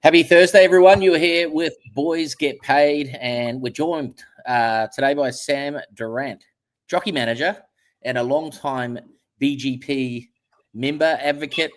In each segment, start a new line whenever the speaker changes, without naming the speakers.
Happy Thursday, everyone. You're here with Boys Get Paid, and we're joined today by Sam Durrant, jockey manager and a long-time BGP member, advocate.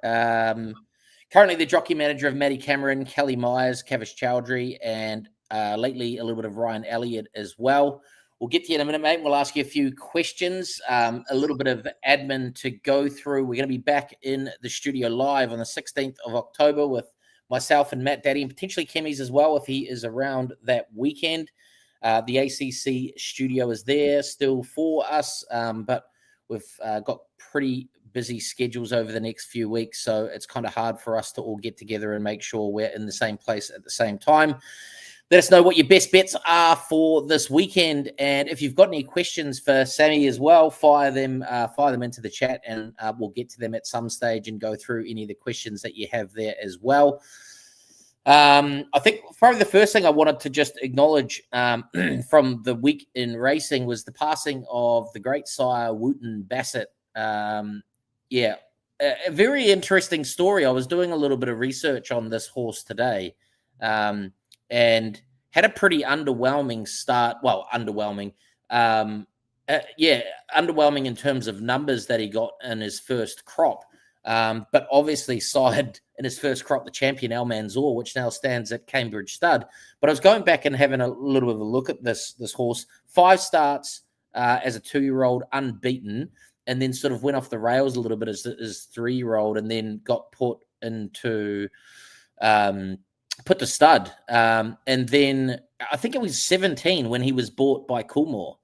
Currently the jockey manager of Maddie Cameron, Kelly Myers, Kavish Chowdhury, and lately a little bit of Ryan Elliott as well. We'll get to you in a minute, mate. We'll ask you a few questions, a little bit of admin to go through. We're going to be back in the studio live on the 16th of October with myself and Matt Daddy, and potentially Kemmy's as well if he is around that weekend. The ACC studio is there still for us, but we've got pretty busy schedules over the next few weeks, so it's kind of hard for us to all get together and make sure we're in the same place at the same time. Let us know what your best bets are for this weekend, and if you've got any questions for Sammy as well, fire them into the chat, and we'll get to them at some stage and go through any of the questions that you have there as well. I think probably the first thing I wanted to just acknowledge from the week in racing was the passing of the great sire Wooten Bassett. A very interesting story. I was doing a little bit of research on this horse today. And had a pretty underwhelming start. Well, underwhelming. Underwhelming in terms of numbers that he got in his first crop. But obviously side in his first crop, the champion Al Manzoor, which now stands at Cambridge Stud. But I was going back and having a little bit of a look at this horse. 5 starts as a 2-year-old, unbeaten, and then sort of went off the rails a little bit as 3-year-old, and then got put into... put to stud. And then I think it was 17 when he was bought by Coolmore.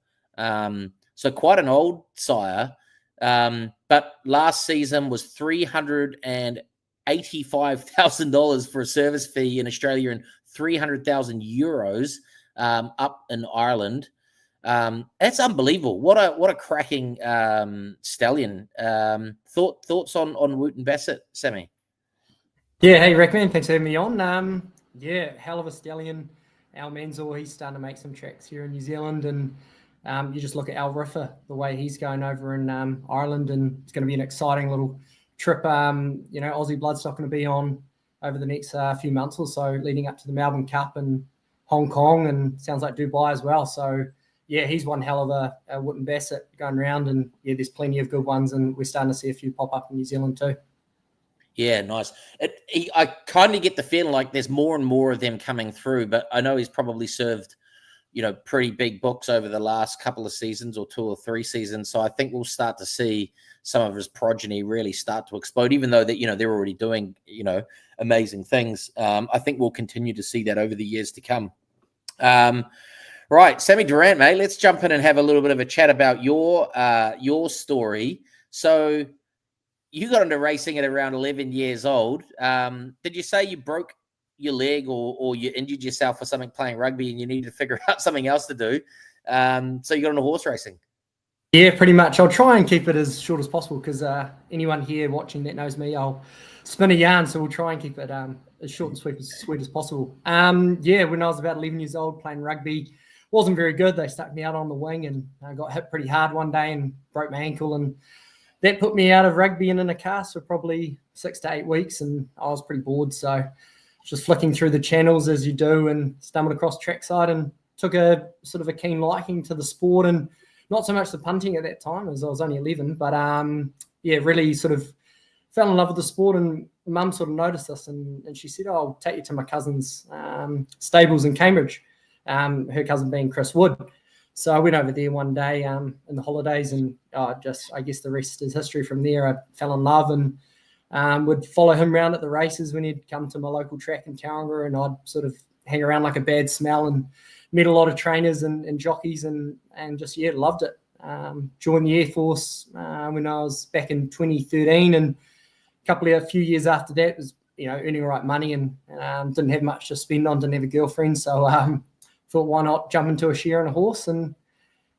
So quite an old sire. But last season was $385,000 for a service fee in Australia and 300,000 euros up in Ireland. That's unbelievable. What a cracking stallion. Thoughts on Wooten Bassett, Sammy?
Yeah, hey, Rackman, thanks for having me on. Hell of a stallion. Al Manzoor, he's starting to make some tracks here in New Zealand, and you just look at Al Riffa, the way he's going over in Ireland, and it's going to be an exciting little trip. Aussie Bloodstock going to be on over the next few months or so, leading up to the Melbourne Cup and Hong Kong, and sounds like Dubai as well. So, yeah, he's one hell of a Wooten Bassett going around, and yeah, there's plenty of good ones, and we're starting to see a few pop up in New Zealand too.
Yeah, nice. I kind of get the feeling like there's more and more of them coming through, but I know he's probably served, pretty big books over the last couple of seasons or 2 or 3 seasons. So I think we'll start to see some of his progeny really start to explode, even though that, they're already doing, amazing things. I think we'll continue to see that over the years to come. Right, Sammy Durrant, mate, let's jump in and have a little bit of a chat about your story. So you got into racing at around 11 years old. Did you say you broke your leg or you injured yourself or something playing rugby and you needed to figure out something else to do? So you got into horse racing?
Yeah, pretty much. I'll try and keep it as short as possible because anyone here watching that knows me, I'll spin a yarn. So we'll try and keep it as short and sweet as possible. When I was about 11 years old playing rugby, wasn't very good. They stuck me out on the wing and I got hit pretty hard one day and broke my ankle, and that put me out of rugby and in a cast for probably 6 to 8 weeks, and I was pretty bored. So just flicking through the channels as you do and stumbled across trackside and took a sort of a keen liking to the sport, and not so much the punting at that time as I was only 11, but really sort of fell in love with the sport, and Mum sort of noticed this and she said, I'll take you to my cousin's stables in Cambridge, her cousin being Chris Wood. So I went over there one day in the holidays, and I guess the rest is history from there. I fell in love and would follow him around at the races when he'd come to my local track in Tauranga, and I'd sort of hang around like a bad smell and met a lot of trainers and jockeys and just, loved it. Joined the Air Force when I was back in 2013, and a few years after that was, earning all right money and didn't have much to spend on, didn't have a girlfriend. So thought, why not jump into a share on a horse, and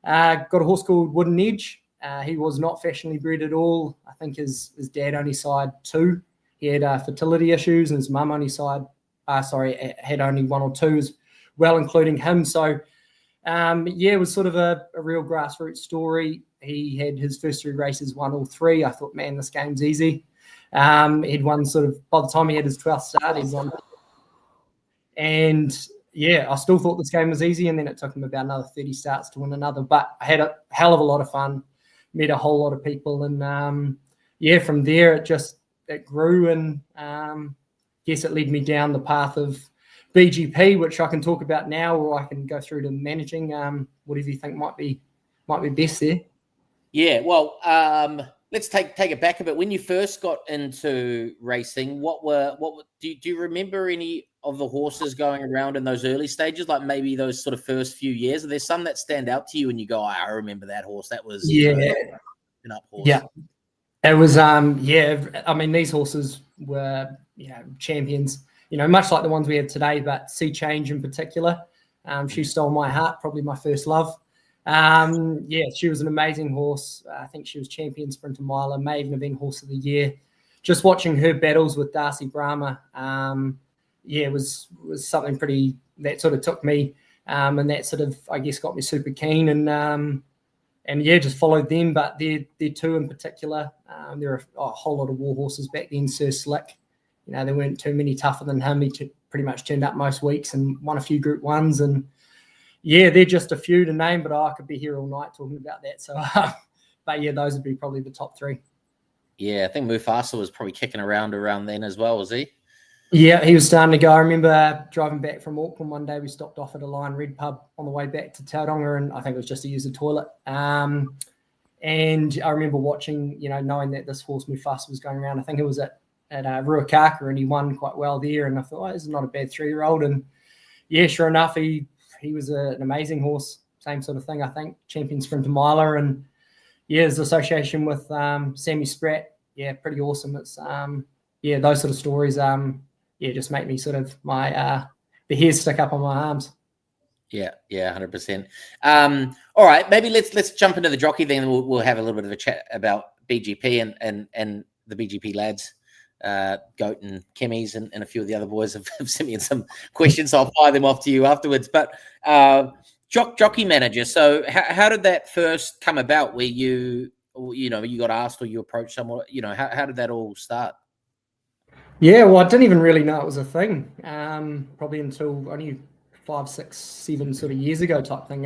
got a horse called Wooden Edge. He was not fashionably bred at all. I think his dad only side 2. He had fertility issues, and his mum only had only 1 or 2 as well, including him. So, it was sort of a real grassroots story. He had his first 3 races, won all 3. I thought, man, this game's easy. He'd won sort of, by the time he had his 12th start, he'd won. And yeah, I still thought this game was easy, and then it took him about another 30 starts to win another. But I had a hell of a lot of fun, met a whole lot of people, and yeah, from there it grew, and guess it led me down the path of BGP, which I can talk about now, or I can go through to managing. Whatever you think might be best there.
Yeah, well, let's take it back a bit. When you first got into racing, do you remember any of the horses going around in those early stages, like maybe those sort of first few years? Are there some that stand out to you and you go, I remember that horse? That was an up horse.
Yeah. It was yeah. I mean, these horses were champions. Much like the ones we have today, but Sea Change in particular. She stole my heart, probably my first love. Yeah, she was an amazing horse. I think she was champion sprinter miler, may even have been horse of the year. Just watching her battles with Darcy Brahma, yeah, was something pretty that sort of took me, and that sort of, I guess, got me super keen, and yeah, just followed them. But they're two in particular. There are a whole lot of war horses back then. Sir Slick, there weren't too many tougher than him. He pretty much turned up most weeks and won a few Group 1s, and yeah, they're just a few to name, but I could be here all night talking about that. So, but yeah, those would be probably the top three.
Yeah, I think Mufasa was probably kicking around then as well, was he?
Yeah, he was starting to go. I remember driving back from Auckland one day. We stopped off at a Lion Red pub on the way back to Tauranga, and I think it was just to use the toilet. And I remember watching, knowing that this horse Mufasa was going around. I think it was at Ruakaka, and he won quite well there. And I thought, this is not a bad 3-year-old. And yeah, sure enough, he was an amazing horse. Same sort of thing, I think. Champion sprinter miler, and yeah, his association with Sammy Spratt. Yeah, pretty awesome. It's yeah, those sort of stories. Yeah, just make me sort of the hairs stick up on my arms.
Yeah, 100%. All right, maybe let's jump into the jockey then. We'll have a little bit of a chat about BGP and the BGP lads, Goat and Chemies, and a few of the other boys have sent me in some questions. So I'll fire them off to you afterwards. But jockey manager. So how did that first come about? Where you got asked or you approached someone? How did that all start?
Yeah, well, I didn't even really know it was a thing. Probably until only 5, 6, 7 sort of years ago type thing.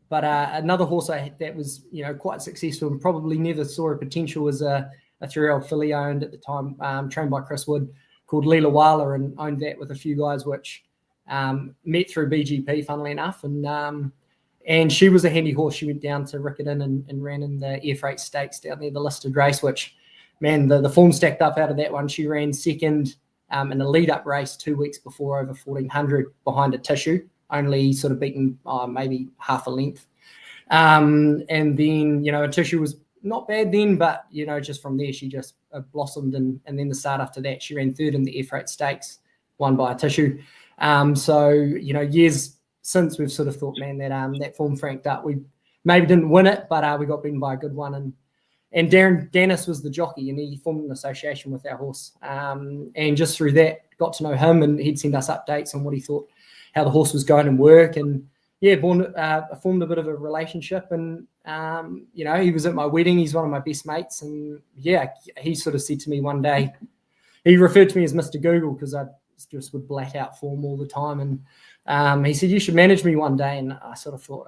But another horse that was quite successful and probably never saw a potential was a 3-year-old filly owned at the time, trained by Chris Wood, called Leela Wala, and owned that with a few guys, which met through BGP, funnily enough. And she was a handy horse. She went down to Riccarton and ran in the Air Freight Stakes down there, the listed race, which, man, the form stacked up out of that one. She ran second in a lead-up race 2 weeks before over 1,400 behind a Tissue, only sort of beaten maybe half a length. And then, a Tissue was not bad then, but, just from there, she just blossomed. And then the start after that, she ran third in the Air Freight Stakes, won by a Tissue. So, years since, we've sort of thought, man, that form franked up. We maybe didn't win it, but we got beaten by a good one. And Darren Dennis was the jockey, and he formed an association with our horse. And just through that, got to know him, and he'd send us updates on what he thought, how the horse was going and work. And yeah, formed a bit of a relationship. And, he was at my wedding. He's one of my best mates. And yeah, he sort of said to me one day, he referred to me as Mr. Google because I just would black out form all the time. And he said, you should manage me one day. And I sort of thought,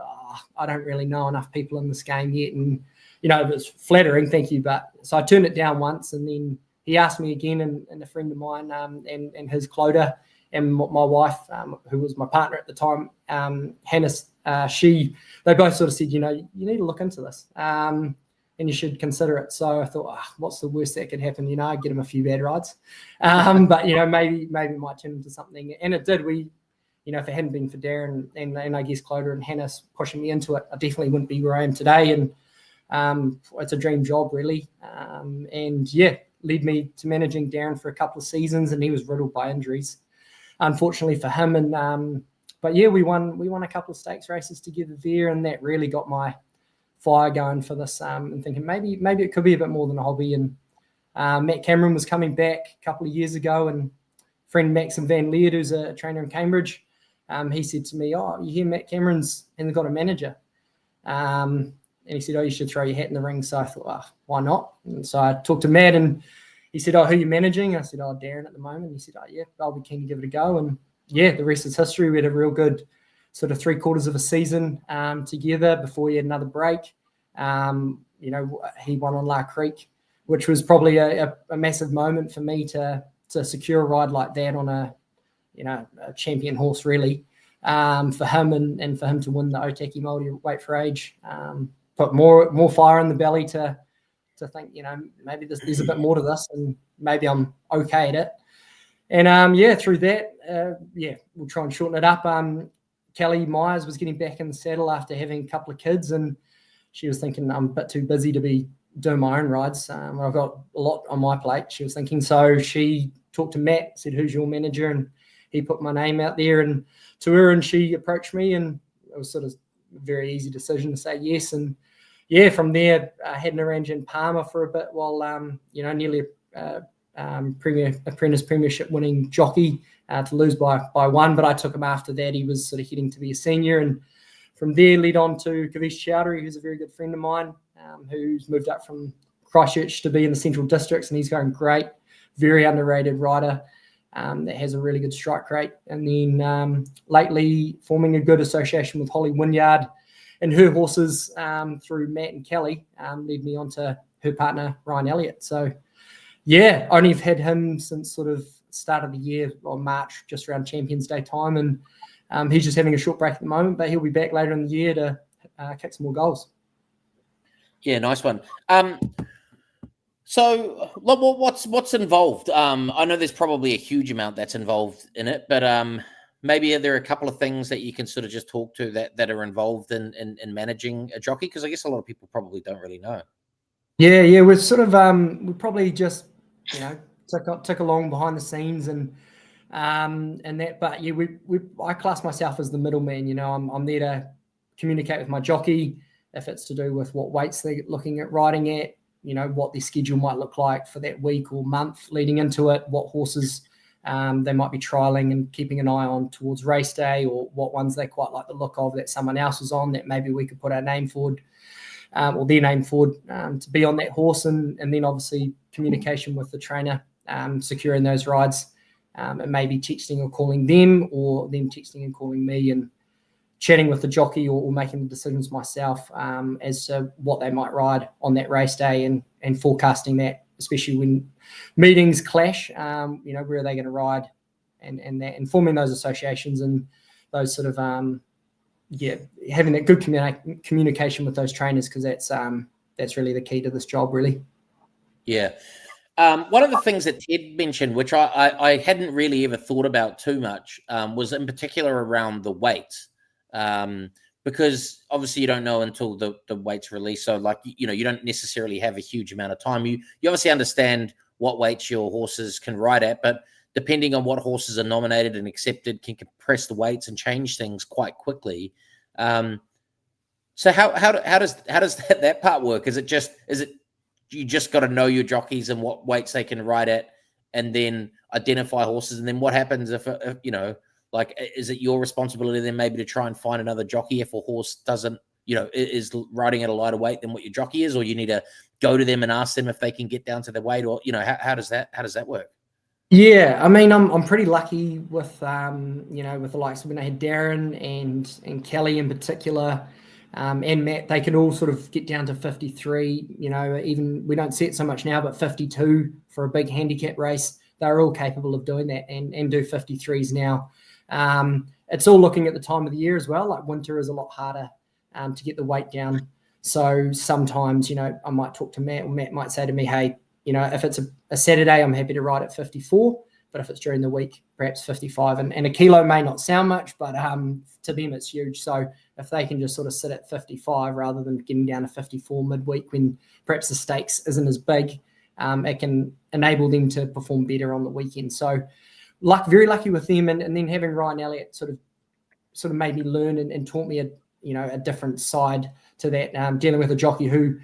I don't really know enough people in this game yet. And, it was flattering, thank you. But so I turned it down once, and then he asked me again, and a friend of mine and his cloder and my wife, who was my partner at the time, Hannah, they both sort of said, you need to look into this and you should consider it. So I thought, what's the worst that could happen? I'd get him a few bad rides. But, maybe it might turn into something. And it did. If it hadn't been for Darren and I guess Cloder and Hannah pushing me into it, I definitely wouldn't be where I am today. And it's a dream job, really. And yeah, led me to managing Darren for a couple of seasons, and he was riddled by injuries, unfortunately for him. And but yeah, we won a couple of stakes races together there, and that really got my fire going for this. And thinking maybe it could be a bit more than a hobby. And Matt Cameron was coming back a couple of years ago, and friend Maxim Van Leerd, who's a trainer in Cambridge, he said to me, you hear Matt Cameron's and they've got a manager. And he said, you should throw your hat in the ring. So I thought, why not? And so I talked to Matt, and he said, "Oh, who are you managing?" I said, "Oh, Durrant at the moment." He said, "Oh, yeah, I'll be keen to give it a go." And yeah, the rest is history. We had a real good sort of 3/4 of a season together before he had another break. He won on La Creek, which was probably a massive moment for me to secure a ride like that on a champion horse, really, for him and for him to win the Otaki Māori weight for age. Put more fire in the belly to think, maybe there's a bit more to this, and maybe I'm okay at it. And through that, we'll try and shorten it up. Kelly Myers was getting back in the saddle after having a couple of kids, and she was thinking, I'm a bit too busy to be doing my own rides. I've got a lot on my plate, she was thinking. So she talked to Matt, said, "Who's your manager?" And he put my name out there and to her, and she approached me, and it was sort of a very easy decision to say yes. And yeah, from there, I had an arrange in Palmer for a bit while, nearly apprentice premiership winning jockey to lose by one, but I took him after that. He was sort of heading to be a senior, and from there led on to Kavish Chowdhury, who's a very good friend of mine, who's moved up from Christchurch to be in the Central Districts, and he's going great. Very underrated rider that has a really good strike rate. And then lately forming a good association with Holly Wynyard and her horses through Matt and Kelly led me on to her partner, Ryan Elliott. So yeah, only have had him since sort of start of the year, or March, just around Champions Day time. And he's just having a short break at the moment, but he'll be back later in the year to kick some more goals.
Yeah, nice one. So what's involved? I know there's probably a huge amount that's involved in it, but maybe there are a couple of things that you can sort of just talk to that are involved in managing a jockey, because I guess a lot of people probably don't really know.
Yeah, we're sort of we probably just tick along behind the scenes and that. But yeah, I class myself as the middleman. I'm there to communicate with my jockey if it's to do with what weights they're looking at riding at, what their schedule might look like for that week or month leading into it, what horses they might be trialing and keeping an eye on towards race day, or what ones they quite like the look of that someone else is on that maybe we could put our name forward. Or their name forward to be on that horse, and then obviously communication with the trainer, securing those rides, and maybe texting or calling them, or them texting and calling me, and chatting with the jockey or making the decisions myself as to what they might ride on that race day, and forecasting that, especially when meetings clash, where are they going to ride, and that, and forming those associations and those sort of having that good communication with those trainers, because that's really the key to this job, really.
Yeah. One of the things that Ted mentioned, which I hadn't really ever thought about too much, was in particular around the weights, because obviously you don't know until the weight's released. So you don't necessarily have a huge amount of time. You obviously understand what weights your horses can ride at, but depending on what horses are nominated and accepted, can compress the weights and change things quite quickly. So how does that part work? Is it you just got to know your jockeys and what weights they can ride at, and then identify horses, and then what happens if is it your responsibility then maybe to try and find another jockey if a horse doesn't is riding at a lighter weight than what your jockey is, or you need to go to them and ask them if they can get down to the weight, or how does that work?
Yeah, I mean, I'm pretty lucky with with the likes of when I had Darren and Kelly in particular, and Matt. They can all sort of get down to 53. Even we don't see it so much now, but 52 for a big handicap race. They're all capable of doing that and do 53s now. It's all looking at the time of the year as well. Like winter is a lot harder to get the weight down. So sometimes I might talk to Matt, or Matt might say to me, "Hey, if it's a Saturday, I'm happy to ride at 54, but if it's during the week, perhaps 55. And a kilo may not sound much, but to them, it's huge. So if they can just sort of sit at 55 rather than getting down to 54 midweek when perhaps the stakes isn't as big, it can enable them to perform better on the weekend. So very lucky with them. And then having Ryan Elliott sort of made me learn and taught me a different side to that, dealing with a jockey who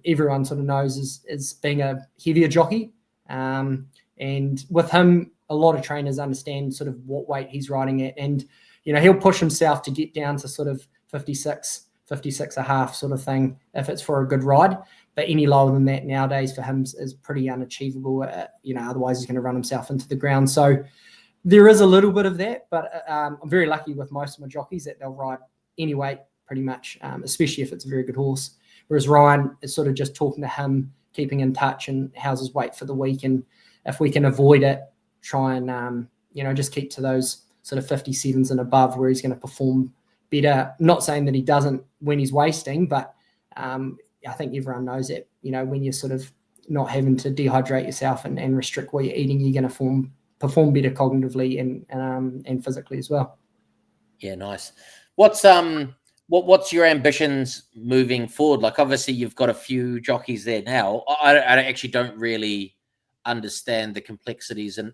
everyone sort of knows is being a heavier jockey. And with him, a lot of trainers understand sort of what weight he's riding at. And, he'll push himself to get down to sort of 56, 56.5 sort of thing if it's for a good ride. But any lower than that nowadays for him is pretty unachievable. Otherwise he's going to run himself into the ground. So there is a little bit of that, but I'm very lucky with most of my jockeys that they'll ride any weight pretty much, especially if it's a very good horse. Whereas Ryan is sort of just talking to him, keeping in touch and how's his weight for the week. And if we can avoid it, try and, just keep to those sort of 57s and above where he's going to perform better. Not saying that he doesn't when he's wasting, but I think everyone knows that, when you're sort of not having to dehydrate yourself and restrict what you're eating, you're going to perform better cognitively and physically as well.
Yeah, nice. What's your ambitions moving forward? Like, obviously, you've got a few jockeys there now. I actually don't really understand the complexities and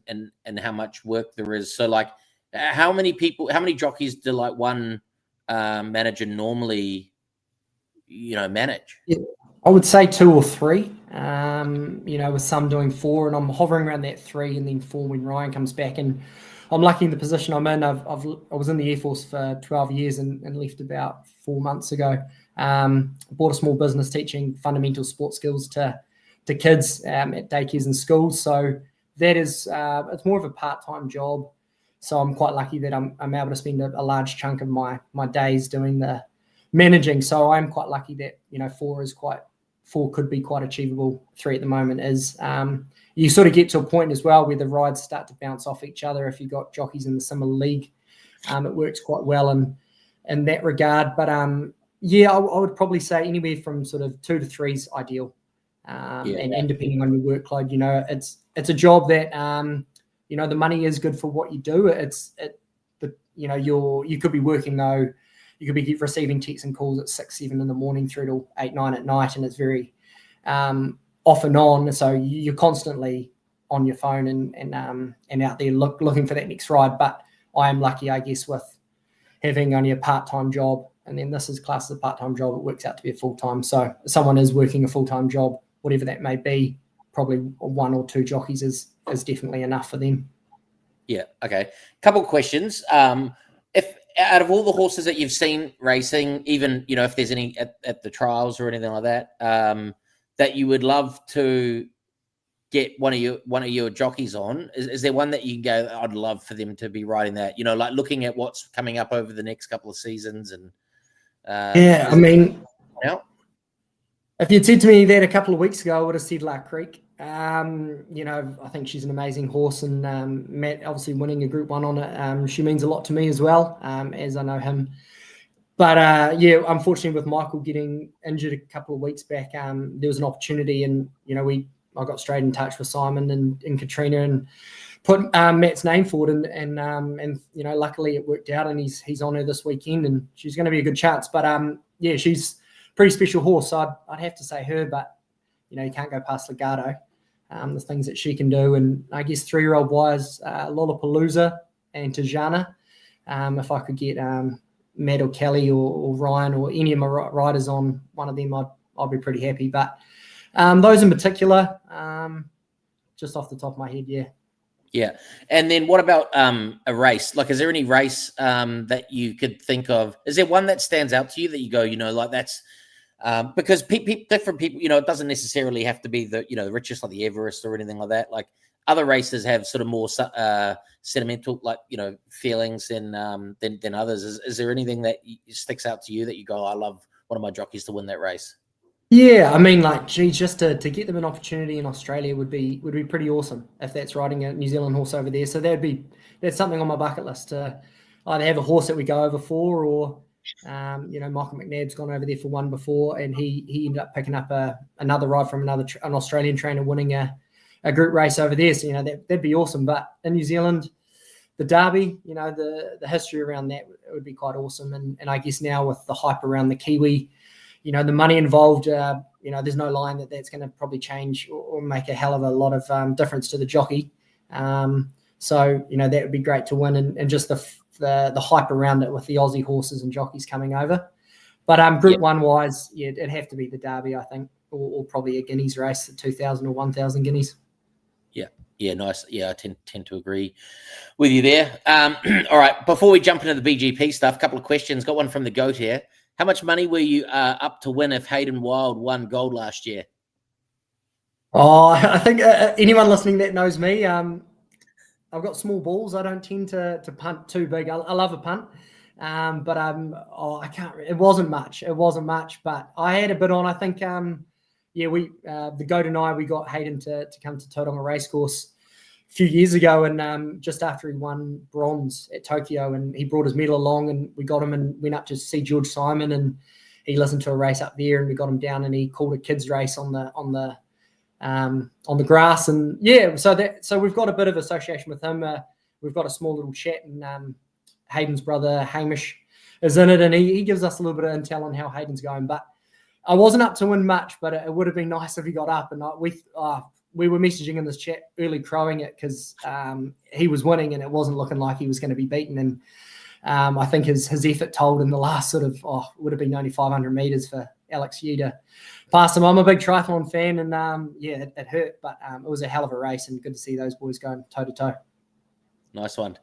how much work there is. So, like, how many jockeys do like one manager normally, manage?
Yeah, I would say 2 or 3. With some doing 4, and I'm hovering around that 3 and then 4 when Ryan comes back. And I'm lucky in the position I'm in. I was in the Air Force for 12 years and left about 4 months ago. Bought a small business teaching fundamental sport skills to kids at daycares and schools. So that is it's more of a part-time job. So I'm quite lucky that I'm able to spend a large chunk of my days doing the managing. So I'm quite lucky that 4 could be quite achievable. 3 at the moment is. You sort of get to a point as well where the rides start to bounce off each other. If you've got jockeys in the similar league, it works quite well in that regard. But I would probably say anywhere from sort of 2 to 3 is ideal. And depending on your workload, it's a job that the money is good for what you do. You could be working though. You could be receiving texts and calls at 6, 7 in the morning through till 8, 9 at night, and it's very off and on. So you're constantly on your phone and out there looking for that next ride. But I am lucky, I guess, with having only a part-time job, and then this is classed as a part-time job. It works out to be a full-time. So if someone is working a full-time job, whatever that may be, probably 1 or 2 jockeys is definitely enough for them. Yeah.
Okay. Couple of questions. If out of all the horses that you've seen racing, even if there's any at the trials or anything like that, that you would love to get one of your jockeys on, is there one that you can go, I'd love for them to be riding that? Like looking at what's coming up over the next couple of seasons and.
If you'd said to me that a couple of weeks ago, I would have said La Creek. I think she's an amazing horse, and Matt obviously winning a Group 1 on it. She means a lot to me as well, as I know him. But unfortunately with Michael getting injured a couple of weeks back, there was an opportunity, and I got straight in touch with Simon and Katrina and put Matt's name forward, and luckily it worked out, and he's on her this weekend, and she's going to be a good chance. But she's a pretty special horse, so I'd have to say her, but you can't go past Legato. The things that she can do, and I guess 3-year-old wise, Lollapalooza and Tajana. If I could get Matt or Kelly or Ryan or any of my riders on one of them, I'd be pretty happy. But those in particular, just off the top of my head, yeah.
Yeah. And then what about a race? Like, is there any race that you could think of? Is there one that stands out to you that you go, like that's because different people, it doesn't necessarily have to be the, the richest like the Everest or anything like that. Like other races have sort of more sentimental, like, feelings than others. Is there anything that sticks out to you that you go, I love one of my jockeys to win that race?
Yeah, I mean, like, geez, just to get them an opportunity in Australia would be pretty awesome if that's riding a New Zealand horse over there. So that's something on my bucket list to either have a horse that we go over for, or Michael McNabb's gone over there for one before, and he ended up picking up another ride from an Australian trainer winning a group race over there. So that'd be awesome. But in New Zealand, the Derby, the history around that would be quite awesome. And I guess now with the hype around the Kiwi, the money involved, there's no line that's going to probably change or make a hell of a lot of difference to the jockey. So that would be great to win, and just the hype around it with the Aussie horses and jockeys coming over. But Group 1 wise, it'd have to be the Derby, I think, or probably a Guineas race at 2,000 or 1,000 Guineas.
Yeah, nice. Yeah, I tend to agree with you there. All right, before we jump into the BGP stuff, a couple of questions. Got one from the GOAT here. How much money were you up to win if Hayden Wild won gold last year?
Oh, I think anyone listening that knows me, I've got small balls. I don't tend to punt too big. I love a punt, but I can't. It wasn't much. But I had a bit on. I think we the goat and I, we got Hayden to come to Tauranga Racecourse a few years ago, and just after he won bronze at Tokyo, and he brought his medal along, and we got him and went up to see George Simon, and he listened to a race up there, and we got him down, and he called a kids race on the grass, and so we've got a bit of association with him. We've got a small little chat, and Hayden's brother Hamish is in it, and he gives us a little bit of intel on how Hayden's going. But I wasn't up to win much, but it would have been nice if he got up. And we were messaging in this chat early, crowing it because he was winning, and it wasn't looking like he was going to be beaten. And I think his effort told in the last sort of would have been only 500 meters for Alex Yu to pass him. I'm a big triathlon fan, and it hurt, but it was a hell of a race, and good to see those boys going toe to toe.
Nice one.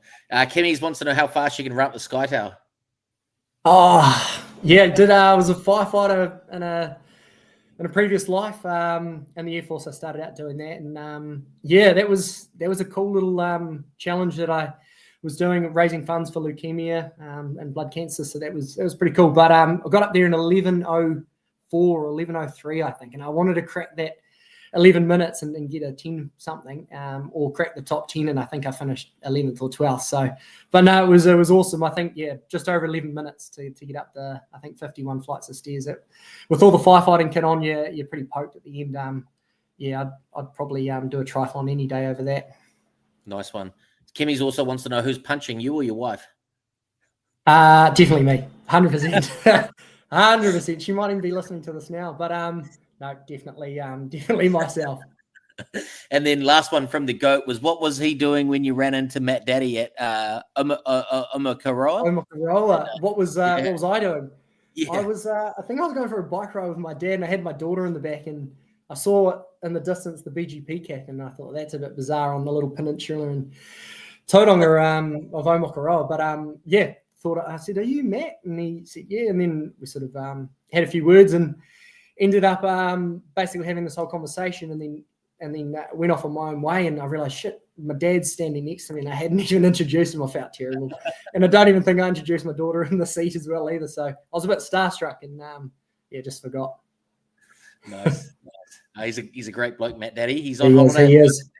Kimmy's wants to know how fast you can run up the Sky Tower.
Oh, yeah, did. I was a firefighter in a previous life. In the Air Force, I started out doing that, and that was a cool little challenge that I was doing, raising funds for leukemia and blood cancer. So that was pretty cool. But I got up there in 11:04 or 11:03, I think, and I wanted to crack that 11 minutes and get a 10 something, or crack the top 10, and I think I finished 11th or 12th. So, but no, it was awesome. I think just over 11 minutes to get up the, I think 51 flights of stairs. With all the firefighting kit on, you're pretty poked at the end. I'd probably do a triathlon any day over that.
Nice one. Kimmy's also wants to know who's punching, you or your wife?
Definitely me, 100%. 100%. She might even be listening to this now, but no, definitely myself.
And then last one from the GOAT was, what was he doing when you ran into Matt Daddy at Omukaroa?
Omukaroa. What was I doing?
Yeah.
I think I was going for a bike ride with my dad, and I had my daughter in the back, and I saw in the distance the BGP cap, and I thought that's a bit bizarre on the little peninsula and Tauranga of Omukaroa. But I said, "Are you Matt?" And he said, "Yeah." And then we sort of had a few words and ended up basically having this whole conversation, and then went off on my own way. And I realized, shit, my dad's standing next to me, and I hadn't even introduced him. I felt terrible, and I don't even think I introduced my daughter in the seat as well either. So I was a bit starstruck, and just forgot.
Nice. He's a great bloke, Matt Daddy. He's on holiday.
He is.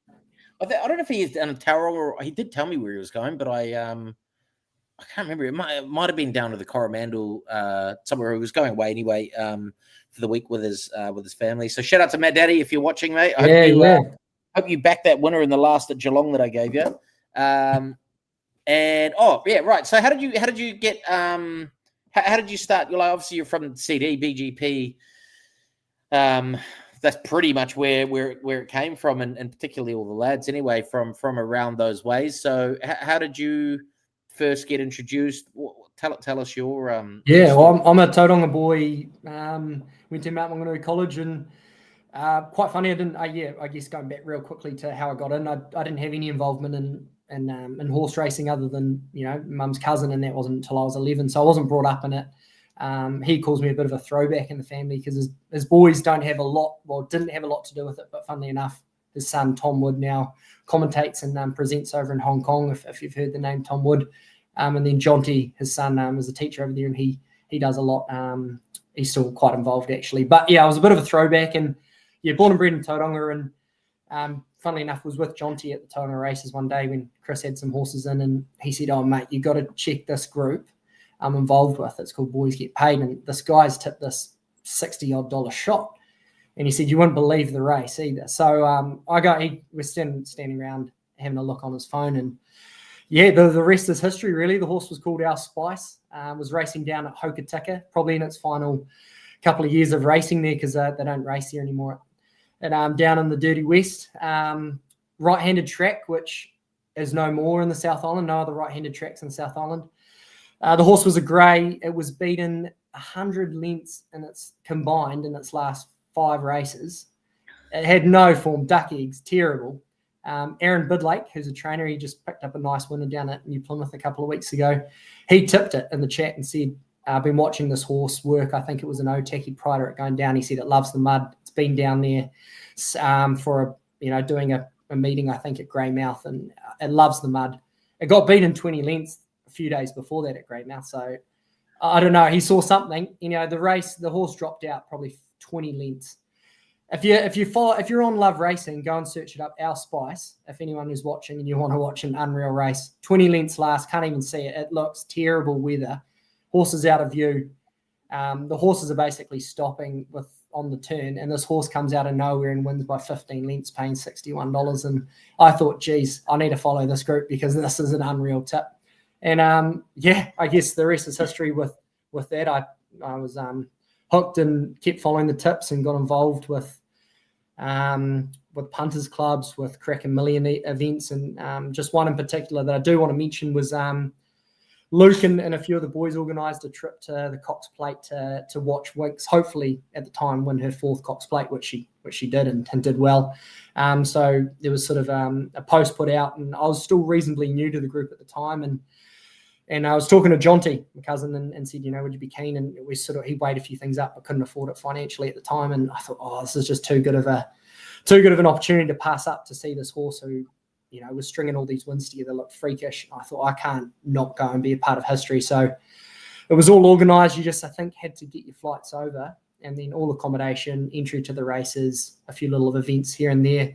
I don't know if he is down in Tauranga, or he did tell me where he was going, but I can't remember. It might have been down to the Coromandel, somewhere. He was going away anyway for the week with his family. So shout out to Matt Daddy if you're watching, mate. I hope you backed that winner in the last at Geelong that I gave you. Right. So how did you get? How did you start? Well, obviously you're from CD BGP. That's pretty much where it came from, and particularly all the lads anyway from around those ways. So how did you first get introduced? Tell us your
well, I'm a Tauranga boy. Went to Mount Maunganui College, and quite funny. I guess going back real quickly to how I got in, I didn't have any involvement in horse racing other than mum's cousin, and that wasn't until I was 11. So I wasn't brought up in it. He calls me a bit of a throwback in the family because his boys didn't have a lot to do with it. But funnily enough, his son Tom Wood now commentates and presents over in Hong Kong, if you've heard the name Tom Wood. And then Jonty, his son, is a teacher over there, and he does a lot. He's still quite involved actually. But I was a bit of a throwback, and born and bred in Tauranga, and funnily enough was with Jonty at the Tauranga races one day when Chris had some horses in, and he said, "Oh mate, you got to check this group I'm involved with. It's called Boys Get Paid, and this guy's tipped this $60-odd shot." And he said, "You wouldn't believe the race either." So he was standing around having a look on his phone, and the rest is history really. The horse was called Our Spice, was racing down at Hokitika, probably in its final couple of years of racing there, because they don't race there anymore. And down in the Dirty West, right-handed track, which is no more in the South Island, no other right-handed tracks in the South Island. The horse was a grey. It was beaten 100 lengths combined in its last 5 races. It had no form, duck eggs, terrible. Aaron Bidlake, who's a trainer, he just picked up a nice winner down at New Plymouth a couple of weeks ago. He tipped it in the chat and said I've been watching this horse work. I think it was an Otaki prior to it going down. He said it loves the mud. It's been down there for doing a meeting, I think, at Greymouth, and it loves the mud. It got beaten 20 lengths a few days before that at Greymouth. So I don't know. He saw something. The horse dropped out probably 20 lengths. If you're on Love Racing, go and search it up. Our Spice. If anyone who's watching and you want to watch an unreal race, 20 lengths last, can't even see it. It looks terrible weather. Horses out of view. The horses are basically stopping on the turn, and this horse comes out of nowhere and wins by 15 lengths, paying $61. And I thought, geez, I need to follow this group because this is an unreal tip. And I guess the rest is history with that. I was hooked and kept following the tips and got involved with punters clubs, with Crack a Million events, and just one in particular that I do want to mention was Luke and a few of the boys organised a trip to the Cox Plate to watch Winks, hopefully at the time win her 4th Cox Plate, which she did and did well. So there was sort of a post put out, and I was still reasonably new to the group at the time, and I was talking to Jonty, my cousin, and said, would you be keen? And he weighed a few things up, but couldn't afford it financially at the time. And I thought, this is just too good of an opportunity to pass up to see this horse who, was stringing all these wins together, looked freakish. I thought, I can't not go and be a part of history. So it was all organised. You just, I think, had to get your flights over, and then all accommodation, entry to the races, a few little events here and there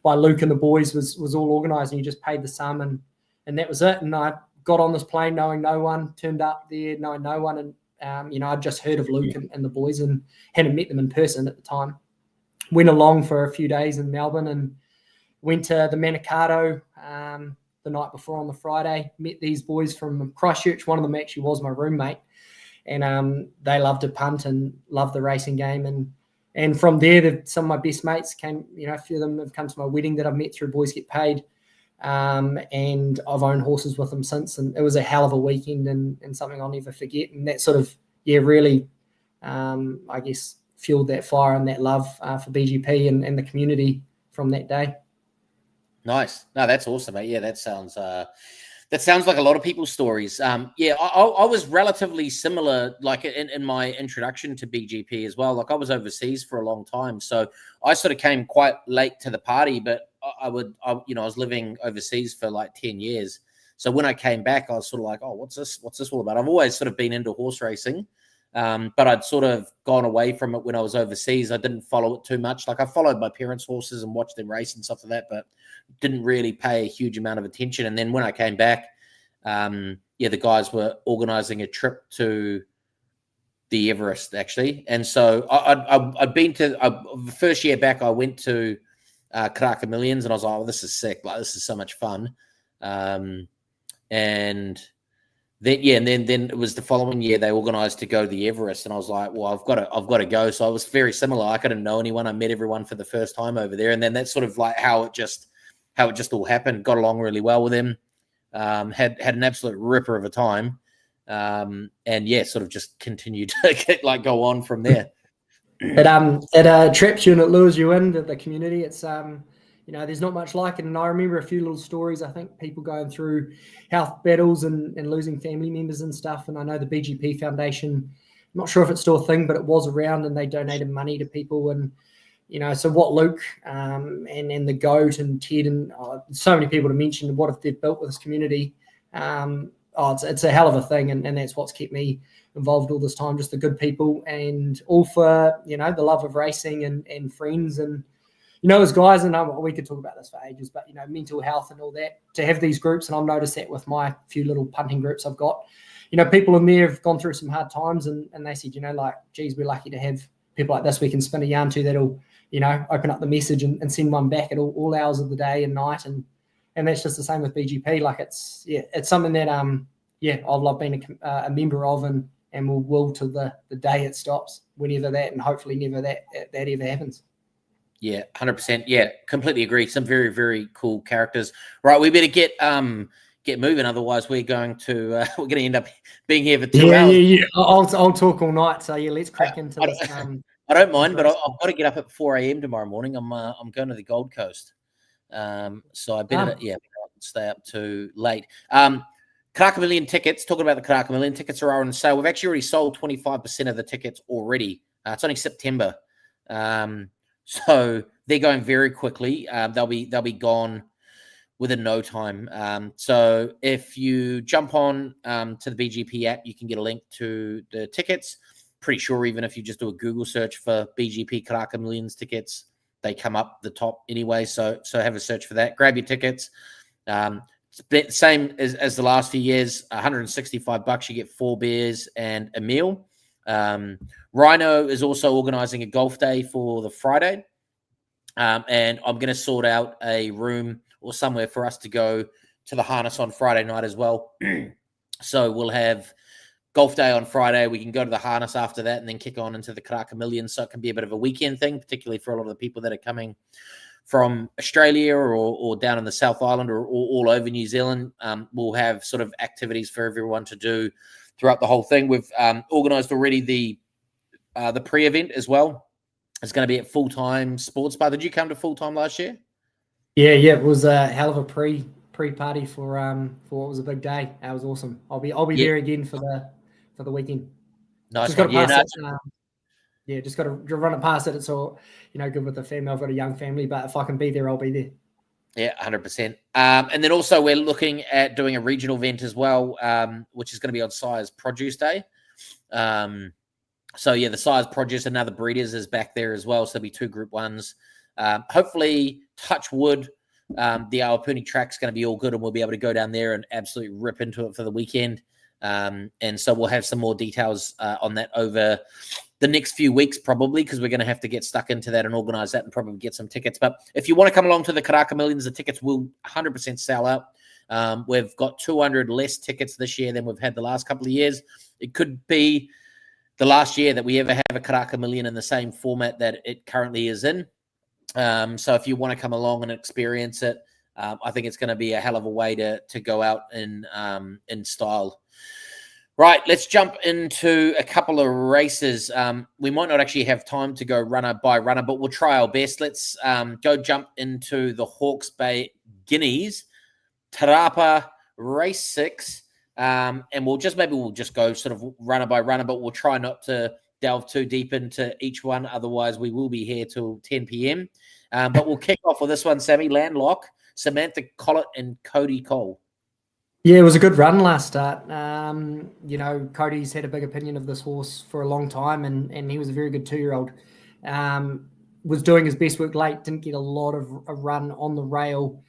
by Luke and the boys was all organised, and you just paid the sum, and that was it. And I got on this plane knowing no one, turned up there knowing no one, and I'd just heard of Luke and the boys and hadn't met them in person at the time. Went along for a few days in Melbourne and went to the Manikato the night before on the Friday. Met these boys from Christchurch. One of them actually was my roommate, and they loved to punt and loved the racing game. And from there, some of my best mates came. A few of them have come to my wedding that I've met through Boys Get Paid. And I've owned horses with them since, and it was a hell of a weekend and something I'll never forget. And that sort of, really, I guess, fueled that fire and that love for BGP and the community from that day.
Nice. No, that's awesome, mate. Yeah, that sounds like a lot of people's stories. I was relatively similar, like in my introduction to BGP as well. Like I was overseas for a long time, so I sort of came quite late to the party, but I was living overseas for like 10 years. So when I came back, I was sort of like, oh, what's this all about? I've always sort of been into horse racing, but I'd sort of gone away from it when I was overseas. I didn't follow it too much. Like I followed my parents' horses and watched them race and stuff like that, but didn't really pay a huge amount of attention. And then when I came back, the guys were organising a trip to the Everest, actually. And so I'd been to the first year back, I went to Karaka Millions, and I was like, oh, this is sick. Like, this is so much fun. And then it was the following year they organised to go to the Everest, and I was like, well, I've got to go. So I was very similar. I couldn't know anyone. I met everyone for the first time over there, and then that's sort of like how it just all happened. Got along really well with him. Had an absolute ripper of a time, and sort of just continued to go on from there.
It traps you and it lures you into the community. It's there's not much like it. And I remember a few little stories. I think people going through health battles and losing family members and stuff. And I know the BGP Foundation, I'm not sure if it's still a thing, but it was around, and they donated money to people. And so what Luke and the Goat and Ted and so many people to mention, what if they've built with this community? It's a hell of a thing, and that's what's kept me involved all this time. Just the good people, and all for the love of racing and friends, and as guys, and we could talk about this for ages, but mental health and all that. To have these groups, and I've noticed that with my few little punting groups I've got, people in there have gone through some hard times, and they said, geez, we're lucky to have people like this we can spin a yarn to that'll open up the message and send one back at all hours of the day and night, and that's just the same with BGP. Like it's something that I've loved being a member of, and will till the day it stops, whenever that, and hopefully never that ever happens.
Yeah, 100%. Yeah, completely agree. Some very, very cool characters. Right, we better get moving. Otherwise, we're going to end up being here for 2 hours.
Yeah. I'll talk all night. So let's crack into this.
I don't mind, but I've got to get up at 4 a.m. tomorrow morning. I'm going to the Gold Coast, so I better stay up too late. Karaka Million tickets, talking about the Karaka Million tickets are on sale. We've actually already sold 25% of the tickets already. It's only September. So they're going very quickly. They'll be gone within no time. So if you jump on to the BGP app, you can get a link to the tickets. Pretty sure even if you just do a Google search for BGP Karaka Millions tickets, they come up the top anyway. So have a search for that. Grab your tickets. It's same as the last few years. $165. You get 4 beers and a meal. Rhino is also organizing a golf day for the Friday. And I'm going to sort out a room or somewhere for us to go to the harness on Friday night as well. So we'll have golf day on Friday. We can go to the harness after that and then kick on into the Karaka Million. So it can be a bit of a weekend thing, particularly for a lot of the people that are coming from Australia or down in the South Island or all over New Zealand. We'll have sort of activities for everyone to do throughout the whole thing. We've organised already the pre-event as well. It's going to be at Full Time Sports Bar. Did you come to Full Time last year?
Yeah, it was a hell of a pre-party for what was a big day. That was awesome. I'll be there again for the weekend.
Nice
just
one.
got to pass it. Just got to run it past it. It's all good with the family. I've got a young family, but if I can be there, I'll be there.
Yeah, 100%. And then also we're looking at doing a regional event as well, which is going to be on Sire's Produce Day. So yeah, the Sire's Produce and other breeders is back there as well. So there'll be 2 Group 1s. Hopefully, touch wood, the Awapuni track's going to be all good and we'll be able to go down there and absolutely rip into it for the weekend. And so we'll have some more details on that over the next few weeks, probably, because we're going to have to get stuck into that and organize that and probably get some tickets. But if you want to come along to the Karaka Millions, the tickets will 100% sell out. We've got 200 less tickets this year than we've had the last couple of years. It could be the last year that we ever have a Karaka Million in the same format that it currently is in. So if you want to come along and experience it, I think it's going to be a hell of a way to go out in style. Right, let's jump into a couple of races. We might not actually have time to go runner by runner, but we'll try our best. Let's go jump into the Hawke's Bay Guineas, Tarapa Race 6. And we'll just go sort of runner by runner, but we'll try not to delve too deep into each one. Otherwise, we will be here till 10 p.m. But we'll kick off with this one, Sammy. Landlock, Samantha Collett, and Cody Cole.
Yeah, it was a good run last start. Cody's had a big opinion of this horse for a long time, and he was a very good 2-year-old. Was doing his best work late, didn't get a lot of a run on the rail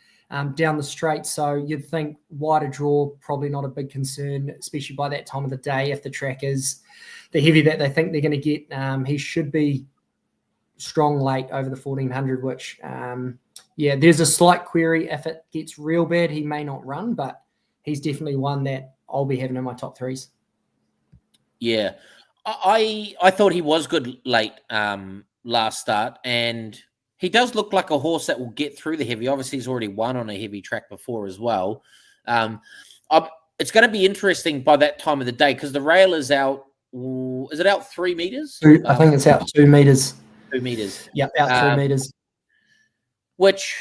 down the straight. So you'd think wider draw, probably not a big concern, especially by that time of the day. If the track is the heavy that they think they're going to get, he should be strong late over the 1400, which, there's a slight query. If it gets real bad, he may not run, but he's definitely one that I'll be having in my top 3s.
Yeah. I thought he was good late last start, and he does look like a horse that will get through the heavy. Obviously, he's already won on a heavy track before as well. It's going to be interesting by that time of the day because the rail is out. Is it out 3 meters?
I think it's out 2 meters.
2 meters.
Yep, out 3 meters.
Which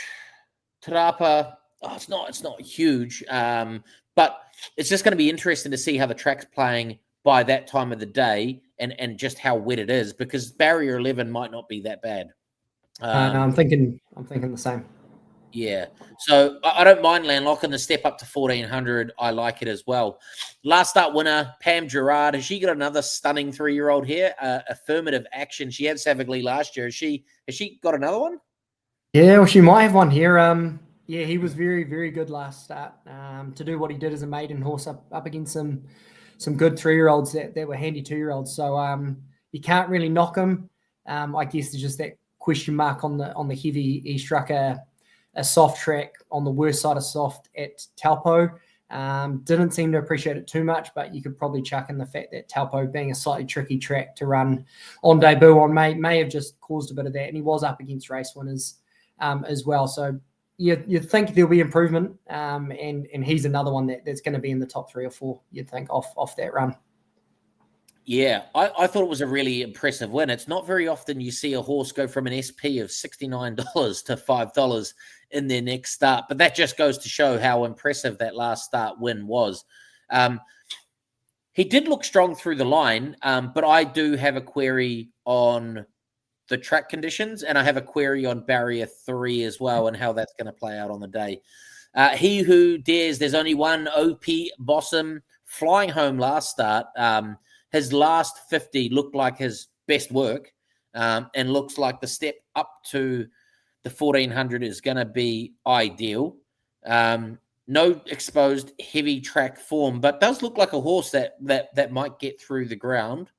Tarapa, it's not huge, but it's just going to be interesting to see how the track's playing by that time of the day and just how wet it is, because barrier 11 might not be that bad.
No, I'm thinking the same.
Yeah, so I don't mind Landlock, and the step up to 1400, I like it as well. Last start winner, Pam Gerard. Has she got another stunning 3-year-old here? Affirmative Action. She had Savagely last year. Has she got another one?
Yeah, well, she might have one here. He was very, very good last start. To do what he did as a maiden horse up against some good 3-year-olds that were handy 2-year-olds. So you can't really knock him. I guess there's just that question mark on the heavy. He struck a soft track on the worst side of soft at Taupo. Didn't seem to appreciate it too much, but you could probably chuck in the fact that Taupo, being a slightly tricky track to run on debut on, may have just caused a bit of that. And he was up against race winners as well. So you'd think there'll be improvement, and he's another one that's going to be in the top 3 or 4, you'd think, off that run.
Yeah, I thought it was a really impressive win. It's not very often you see a horse go from an SP of $69 to $5 in their next start, but that just goes to show how impressive that last start win was. He did look strong through the line, but I do have a query on the track conditions, and I have a query on barrier 3 as well and how that's going to play out on the day. He Who Dares, there's only one OP Bossum flying home last start. His last 50 looked like his best work, and looks like the step up to the 1400 is going to be ideal. No exposed heavy track form, but does look like a horse that might get through the ground.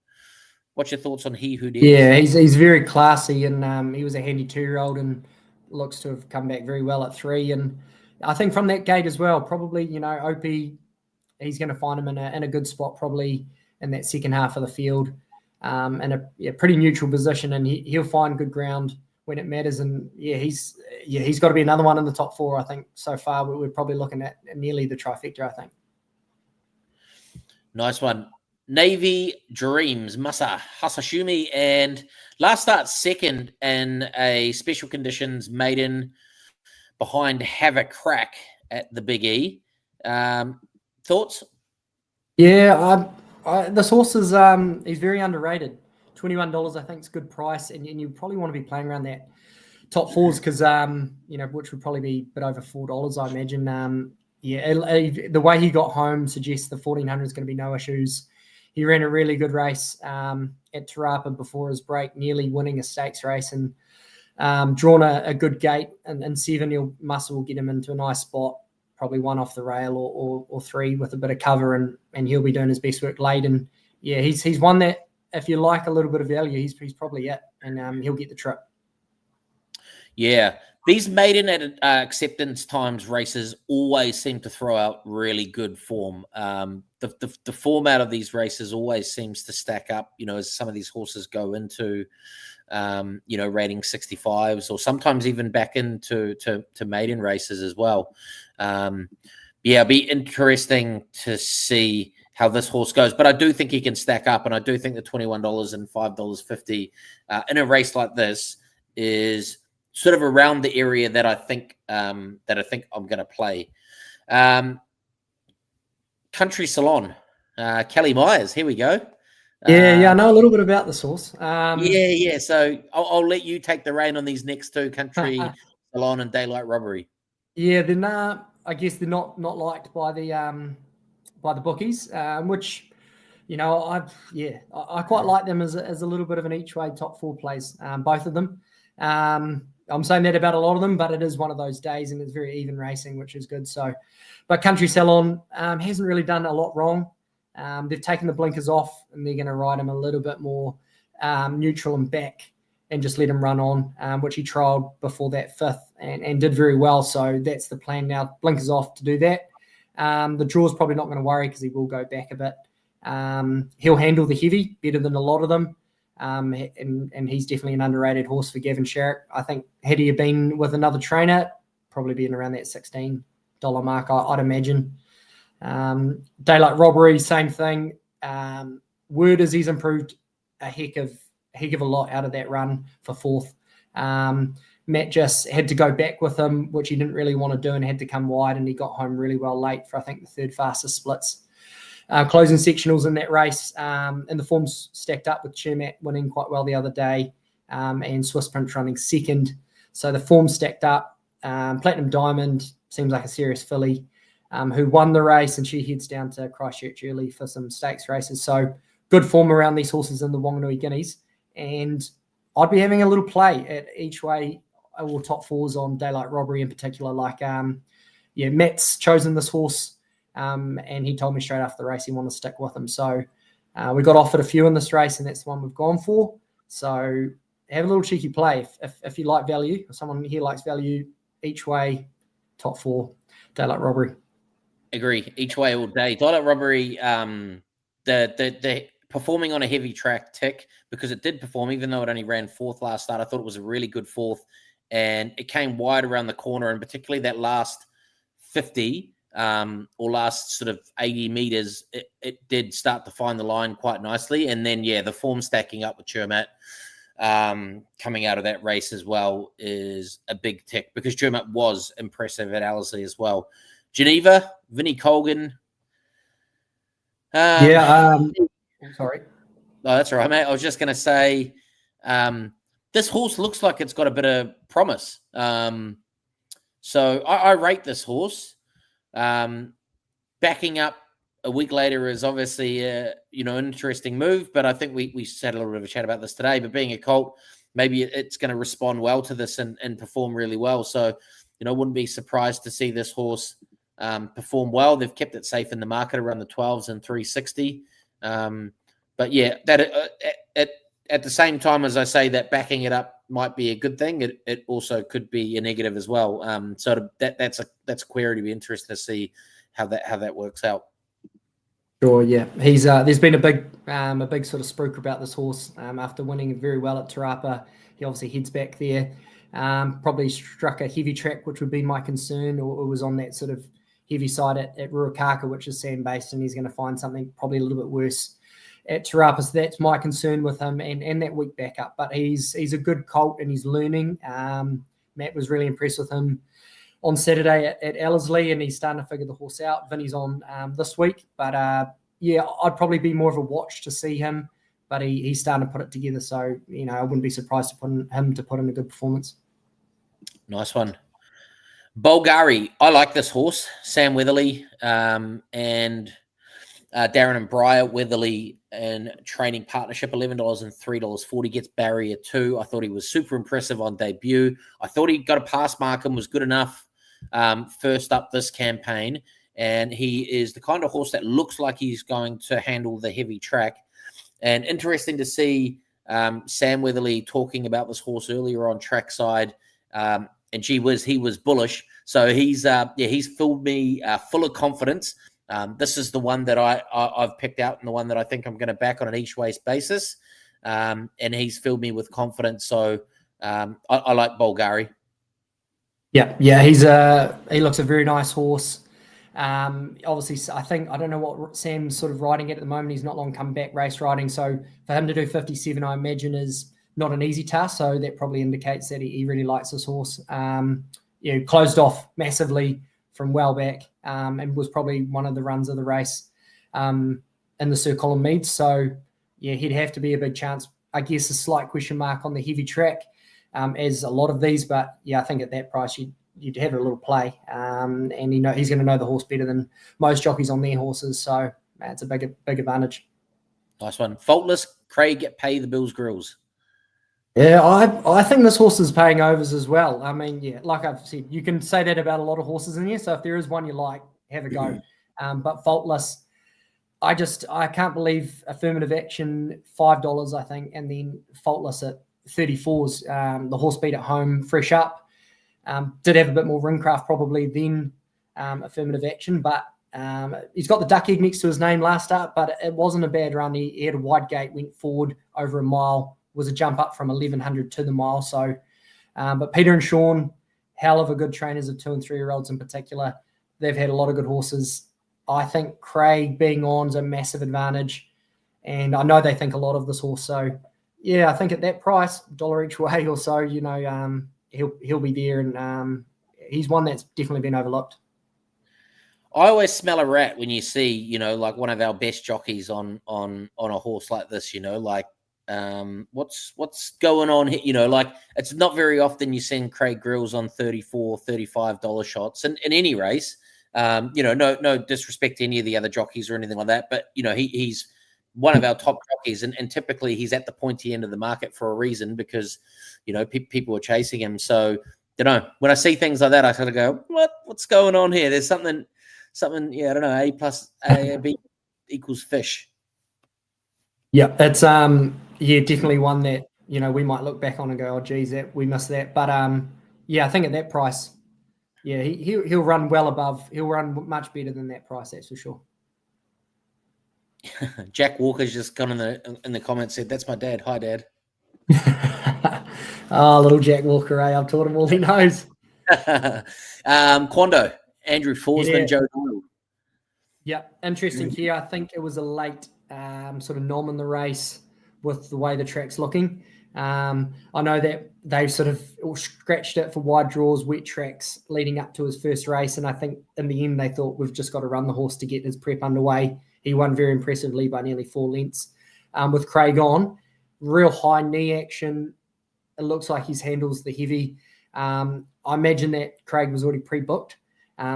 What's your thoughts on He Who Dares?
Yeah, he's very classy, and he was a handy 2-year-old and looks to have come back very well at 3. And I think from that gate as well, probably, OP, he's going to find him in a good spot, probably in that second half of the field, in a pretty neutral position, and he'll find good ground when it matters. And he's got to be another one in the top 4. I think so far we're probably looking at nearly the trifecta, I think.
Nice one. Navy Dreams, Masa Hasashumi, and last start second in a special conditions maiden behind Have a Crack at the Big E. Thoughts?
Yeah, this horse is he's very underrated. $21, I think, is a good price, and you probably want to be playing around that top 4s because which would probably be a bit over $4, I imagine. The way he got home suggests the 1400 is going to be no issues. He ran a really good race at Rapa before his break, nearly winning a stakes race, and drawn a good gate. And 7, Muscle will get him into a nice spot, probably 1 off the rail or 3 with a bit of cover, and he'll be doing his best work late. And he's one that, if you like a little bit of value, he's probably it, and he'll get the trip. Yeah.
These maiden acceptance times races always seem to throw out really good form. The format of these races always seems to stack up, as some of these horses go into, rating 65s or sometimes even back into to maiden races as well. It'll be interesting to see how this horse goes. But I do think he can stack up, and I do think the $21 and $5.50 in a race like this is sort of around the area that I think I'm going to play. Country Salon, Kelly Myers. Here we go.
I know a little bit about this horse.
So I'll let you take the rein on these next 2, Country Salon and Daylight Robbery.
Yeah, they're I guess they're not liked by the bookies, which I quite like them as a little bit of an each way top 4 plays, both of them. I'm saying that about a lot of them, but it is one of those days, and it's very even racing, which is good. So, but Country Salon hasn't really done a lot wrong. They've taken the blinkers off, and they're going to ride him a little bit more neutral and back, and just let him run on, which he trialled before that 5th and did very well. So that's the plan now. Blinkers off to do that. The draw's probably not going to worry because he will go back a bit. He'll handle the heavy better than a lot of them. And he's definitely an underrated horse for Gavin Sherrick. I think had he been with another trainer, probably been around that $16 mark, I'd imagine. Daylight Robbery, same thing. Word is he's improved a heck of a lot out of that run for 4th. Matt just had to go back with him, which he didn't really want to do, and had to come wide, and he got home really well late for, I think, the 3rd fastest splits. Closing sectionals in that race, and the form's stacked up with Chermat winning quite well the other day, and Swiss Prince running 2nd. So the form's stacked up. Platinum Diamond seems like a serious filly, who won the race, and she heads down to Christchurch early for some stakes races. So good form around these horses in the Wanganui Guineas, and I'd be having a little play at each way or top 4s on Daylight Robbery in particular. Like, Matt's chosen this horse. And he told me straight after the race he wanted to stick with him. So we got offered a few in this race, and that's the one we've gone for. So have a little cheeky play. If you like value, or someone here likes value, each way, top 4, Daylight Robbery.
Agree. Each way all day. Daylight Robbery, the performing on a heavy track tick, because it did perform, even though it only ran 4th last start. I thought it was a really good 4th, and it came wide around the corner, and particularly that last 50 or last sort of 80 meters, it did start to find the line quite nicely. And then, the form stacking up with Chermat coming out of that race as well is a big tick, because Chermat was impressive at Allesley as well. Geneva, Vinnie Colgan,
Yeah. Sorry.
Oh, that's all right, mate. I was just going to say, this horse looks like it's got a bit of promise. So I rate this horse. Backing up a week later is obviously an interesting move, but I think we had a little bit of a chat about this today. But being a colt, maybe it's going to respond well to this and perform really well. So, wouldn't be surprised to see this horse perform well. They've kept it safe in the market around the 12s and 360. But yeah, that at the same time as I say that backing it up might be a good thing, it also could be a negative as well. So that's a query to be interested to see how that works out.
Sure, yeah. He's there's been a big sort of spruik about this horse after winning very well at Te Rapa. He obviously heads back there. Probably struck a heavy track, which would be my concern, or was on that sort of heavy side at Ruakaka, which is sand-based, and he's going to find something probably a little bit worse at Te Rapa. So that's my concern with him and that week back up. But he's a good colt and he's learning. Matt was really impressed with him on Saturday at Ellerslie, and he's starting to figure the horse out. Vinny's on this week, but yeah, I'd probably be more of a watch to see him, but he's starting to put it together. So, I wouldn't be surprised to put in a good performance.
Nice one. Bulgari, I like this horse. Sam Weatherly and Darren and Briar Weatherly in training partnership, $11 and $3.40, gets barrier 2. I thought he was super impressive on debut. I thought he got a pass mark and was good enough first up this campaign. And he is the kind of horse that looks like he's going to handle the heavy track. And interesting to see Sam Weatherly talking about this horse earlier on trackside. And gee whiz, he was bullish. So he's filled me full of confidence. This is the one that I've picked out and the one that I think I'm going to back on an each way basis. And he's filled me with confidence. So I like Bulgari.
Yeah, he looks a very nice horse. Obviously, I don't know what Sam's sort of riding at the moment. He's not long come back race riding. So for him to do 57, I imagine is not an easy task. So that probably indicates that he really likes this horse. Closed off massively from well back and was probably one of the runs of the race in the Sir Colin Meads. So, yeah, he'd have to be a big chance. I guess a slight question mark on the heavy track as a lot of these. But, yeah, I think at that price you'd have a little play. And he's going to know the horse better than most jockeys on their horses. So it's a big advantage.
Nice one. Faultless, Craig, pay the Bills Grills.
Yeah, I think this horse is paying overs as well. I mean, yeah, like I've said, you can say that about a lot of horses in here. So if there is one you like, have a go. But Faultless, I can't believe Affirmative Action, $5, I think, and then Faultless at 34s. The horse beat at home, fresh up. Did have a bit more ringcraft probably than Affirmative Action, but he's got the duck egg next to his name last start, but it wasn't a bad run. He had a wide gate, went forward over a mile, was a jump up from 1100 to the mile. So, but Peter and Sean, hell of a good trainers of 2 and 3 year olds in particular. They've had a lot of good horses. I think Craig being on is a massive advantage, and I know they think a lot of this horse. So, yeah, I think at that price, $1 each way or so, he'll be there, and he's one that's definitely been overlooked.
I always smell a rat when you see, like one of our best jockeys on a horse like this. What's going on here? Like it's not very often you send Craig Grills on $34, $35 shots in any race. No disrespect to any of the other jockeys or anything like that, but he's one of our top jockeys, and typically he's at the pointy end of the market for a reason because people are chasing him. So when I see things like that, I sort of go, what's going on here? There's something. Yeah, I don't know. A plus A B equals fish.
Yeah, it's definitely one that we might look back on and go, oh geez, we missed that. But yeah, I think at that price, yeah, he'll run well above. He'll run much better than that price, that's for sure.
Jack Walker's just gone in the comments, said, "That's my dad. Hi, Dad."
Oh, little Jack Walker, I've taught him all he knows.
Quando, Andrew Forsman, Joe Doyle.
Yeah, interesting here. I think it was a late sort of nom in the race with the way the track's looking. I know that they've sort of scratched it for wide draws, wet tracks leading up to his first race. And I think in the end, they thought we've just got to run the horse to get his prep underway. he won very impressively by nearly 4 lengths. With Craig on, real high knee action. It looks like he handles the heavy. I imagine that Craig was already pre-booked,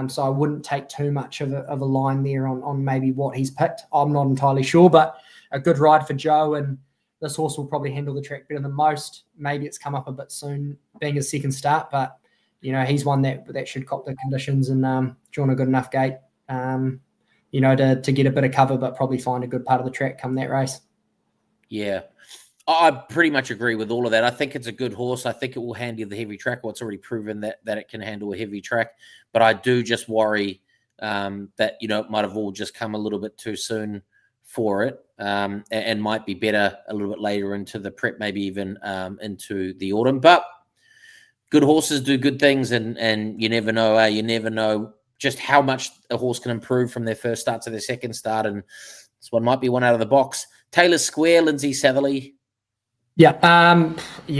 so I wouldn't take too much of a line there on maybe what he's picked. I'm not entirely sure, but a good ride for Joe, and this horse will probably handle the track better than most. Maybe it's come up a bit soon, being his second start, but he's one that should cop the conditions and drawn a good enough gate, to get a bit of cover, but probably find a good part of the track come that race.
Yeah. I pretty much agree with all of that. I think it's a good horse. I think it will handle the heavy track. Well, it's already proven that it can handle a heavy track. But I do just worry that, it might have all just come a little bit too soon for it, and might be better a little bit later into the prep, maybe even into the autumn. But good horses do good things, and you never know. You never know just how much a horse can improve from their first start to their second start. And this one might be one out of the box. Taylor Square, Lindsay Satherley.
Yeah,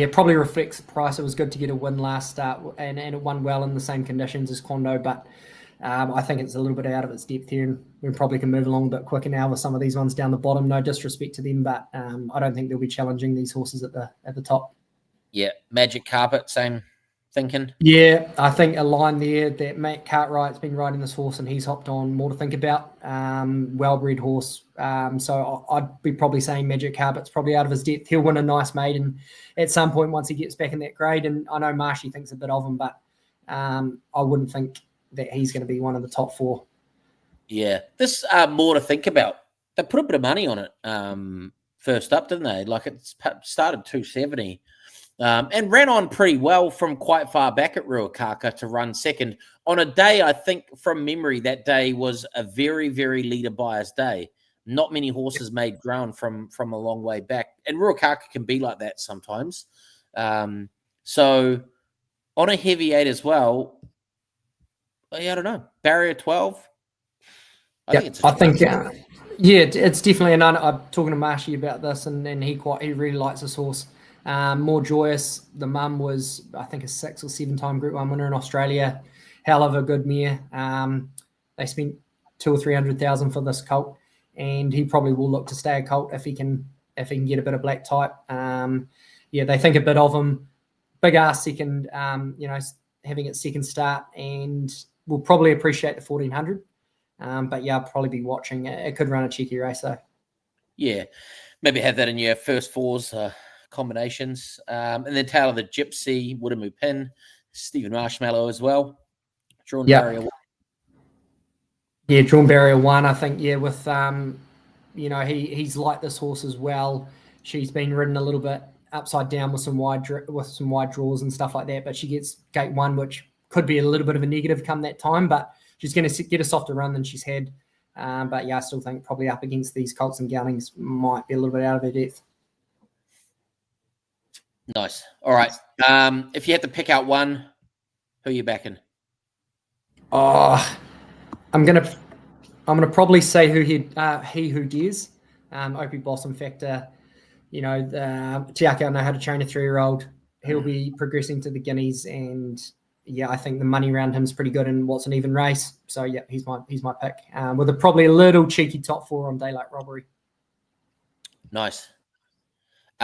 probably reflects the price. It was good to get a win last start, and it won well in the same conditions as Kondo, but I think it's a little bit out of its depth here, and we probably can move along a bit quicker now with some of these ones down the bottom. No disrespect to them, but I don't think they'll be challenging these horses at the top.
Yeah, Magic Carpet, same thinking.
Yeah, I think a line there that Matt Cartwright's been riding this horse and he's hopped on, more to think about. Well-bred horse. So I'd be probably saying Magic Carpet's probably out of his depth. He'll win a nice maiden at some point once he gets back in that grade. And I know Marshy thinks a bit of him, but I wouldn't think that he's going to be one of the top 4.
Yeah, this more to think about. They put a bit of money on it first up, didn't they? Like it started 270. And ran on pretty well from quite far back at Ruakaka to run second on a day, I think from memory, that day was a very, very leader biased day. Not many horses made ground from a long way back. And Ruakaka can be like that sometimes. So on a heavy 8 as well, I don't know, barrier 12.
I think it's definitely an. I'm talking to Marshy about this, and he really likes this horse. More joyous. The mum was, I think, a 6 or 7 time Group 1 winner in Australia. Hell of a good mare. They spent 200,000 or 300,000 for this colt, and he probably will look to stay a colt if he can get a bit of black type. They think a bit of him. Big ass second. Having its second start, and will probably appreciate the 1400. But I'll probably be watching. It could run a cheeky race though.
Yeah, maybe have that in your first 4s. Combinations, and then Tail of the Gypsy, Woodamoo Pin, Stephen Marshmallow as well. Drawn barrier 1.
Yeah, drawn barrier 1. I think with he's like this horse as well. She's been ridden a little bit upside down with some wide draws and stuff like that, but she gets gate 1, which could be a little bit of a negative come that time, but she's going to get a softer run than she's had. But I still think probably up against these colts and geldings might be a little bit out of her depth.
Nice. All right. If you had to pick out one, who are you backing?
I'm gonna probably say he who dares. Opie Blossom Factor. Tiaki, I know how to train a 3-year-old. He'll be progressing to the Guineas, and I think the money around him is pretty good in what's an even race. So he's my pick. With probably a little cheeky top 4 on Daylight Robbery.
Nice.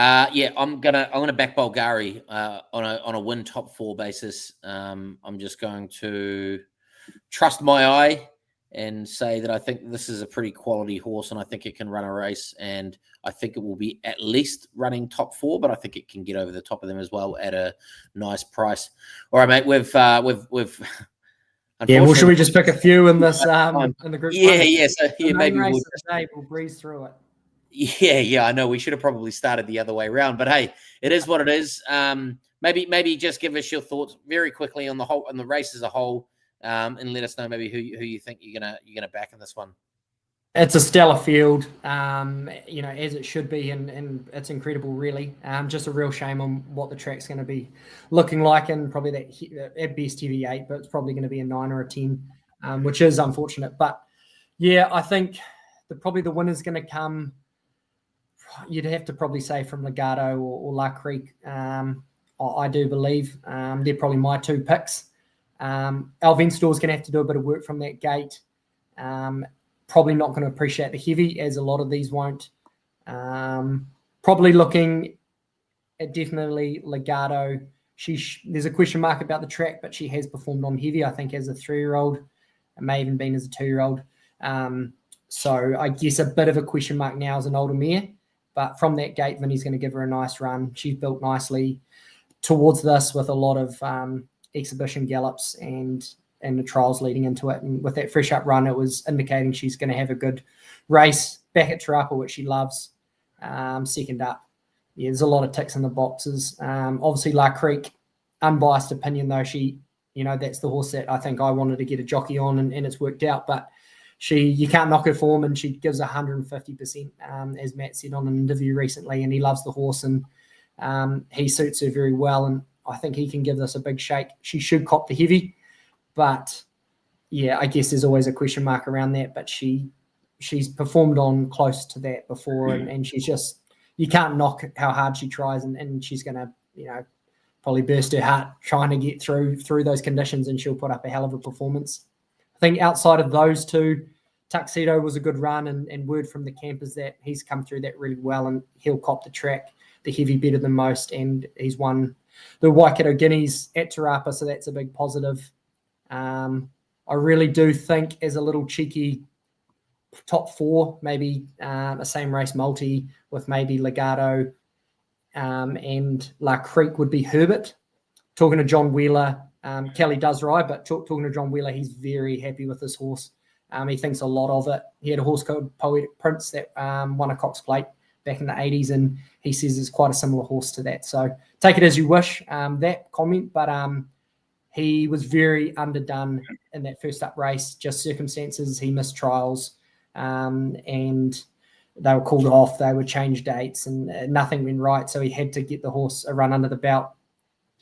I'm gonna back Bulgari on a win top 4 basis. I'm just going to trust my eye and say that I think this is a pretty quality horse, and I think it can run a race, and I think it will be at least running top 4, but I think it can get over the top of them as well at a nice price. All right, mate. We've
should we just pick a few in this in the group?
So maybe
we'll breeze through it.
Yeah, I know we should have probably started the other way around, but hey, it is what it is. Maybe just give us your thoughts very quickly on the race as a whole, and let us know maybe who you think you're gonna back in this one.
It's a stellar field, as it should be, and it's incredible, really. Just a real shame on what the track's going to be looking like, and probably that at best heavy 8, but it's probably going to be a 9 or a 10, which is unfortunate. But I think probably the winner's going to come. You'd have to probably say from Legato or La Creek. I do believe they're probably my 2 picks. Alvenstor's going to have to do a bit of work from that gate. probably not going to appreciate the heavy, as a lot of these won't. Probably looking at definitely Legato. There's a question mark about the track, but she has performed on heavy, I think, as a 3-year-old. It may even been as a 2-year-old. So I guess a bit of a question mark now as an older mare. But from that gate, Vinny's going to give her a nice run. She's built nicely towards this with a lot of exhibition gallops and the trials leading into it. And with that fresh up run, it was indicating she's going to have a good race back at Rapa, which she loves. Second up. Yeah, there's a lot of ticks in the boxes. Obviously, La Creek, unbiased opinion though, that's the horse that I think I wanted to get a jockey on, and it's worked out. But you can't knock her form, and she gives 150%, as Matt said on an interview recently, and he loves the horse, and he suits her very well, and I think he can give this a big shake. She should cop the heavy, but yeah, I guess there's always a question mark around that, but she's performed on close to that before, and she's just, you can't knock how hard she tries, and she's going to, probably burst her heart trying to get through those conditions, and she'll put up a hell of a performance. I think outside of those two, Tuxedo was a good run, and word from the camp is that he's come through that really well, and he'll cop the track, the heavy better than most, and he's won the Waikato Guineas at Te Rapa, so that's a big positive. I really do think, as a little cheeky top 4, maybe a same race multi with maybe Legato and La Creek would be Herbert. Talking to John Wheeler, Kelly does ride, but talking to John Wheeler, he's very happy with this horse. He thinks a lot of it. He had a horse called Poetic Prince that won a Cox Plate back in the 80s, and he says it's quite a similar horse to that. So take it as you wish, that comment, but he was very underdone in that first up race, just circumstances. He missed trials, and they were called off. They would change dates, and nothing went right. So he had to get the horse a run under the belt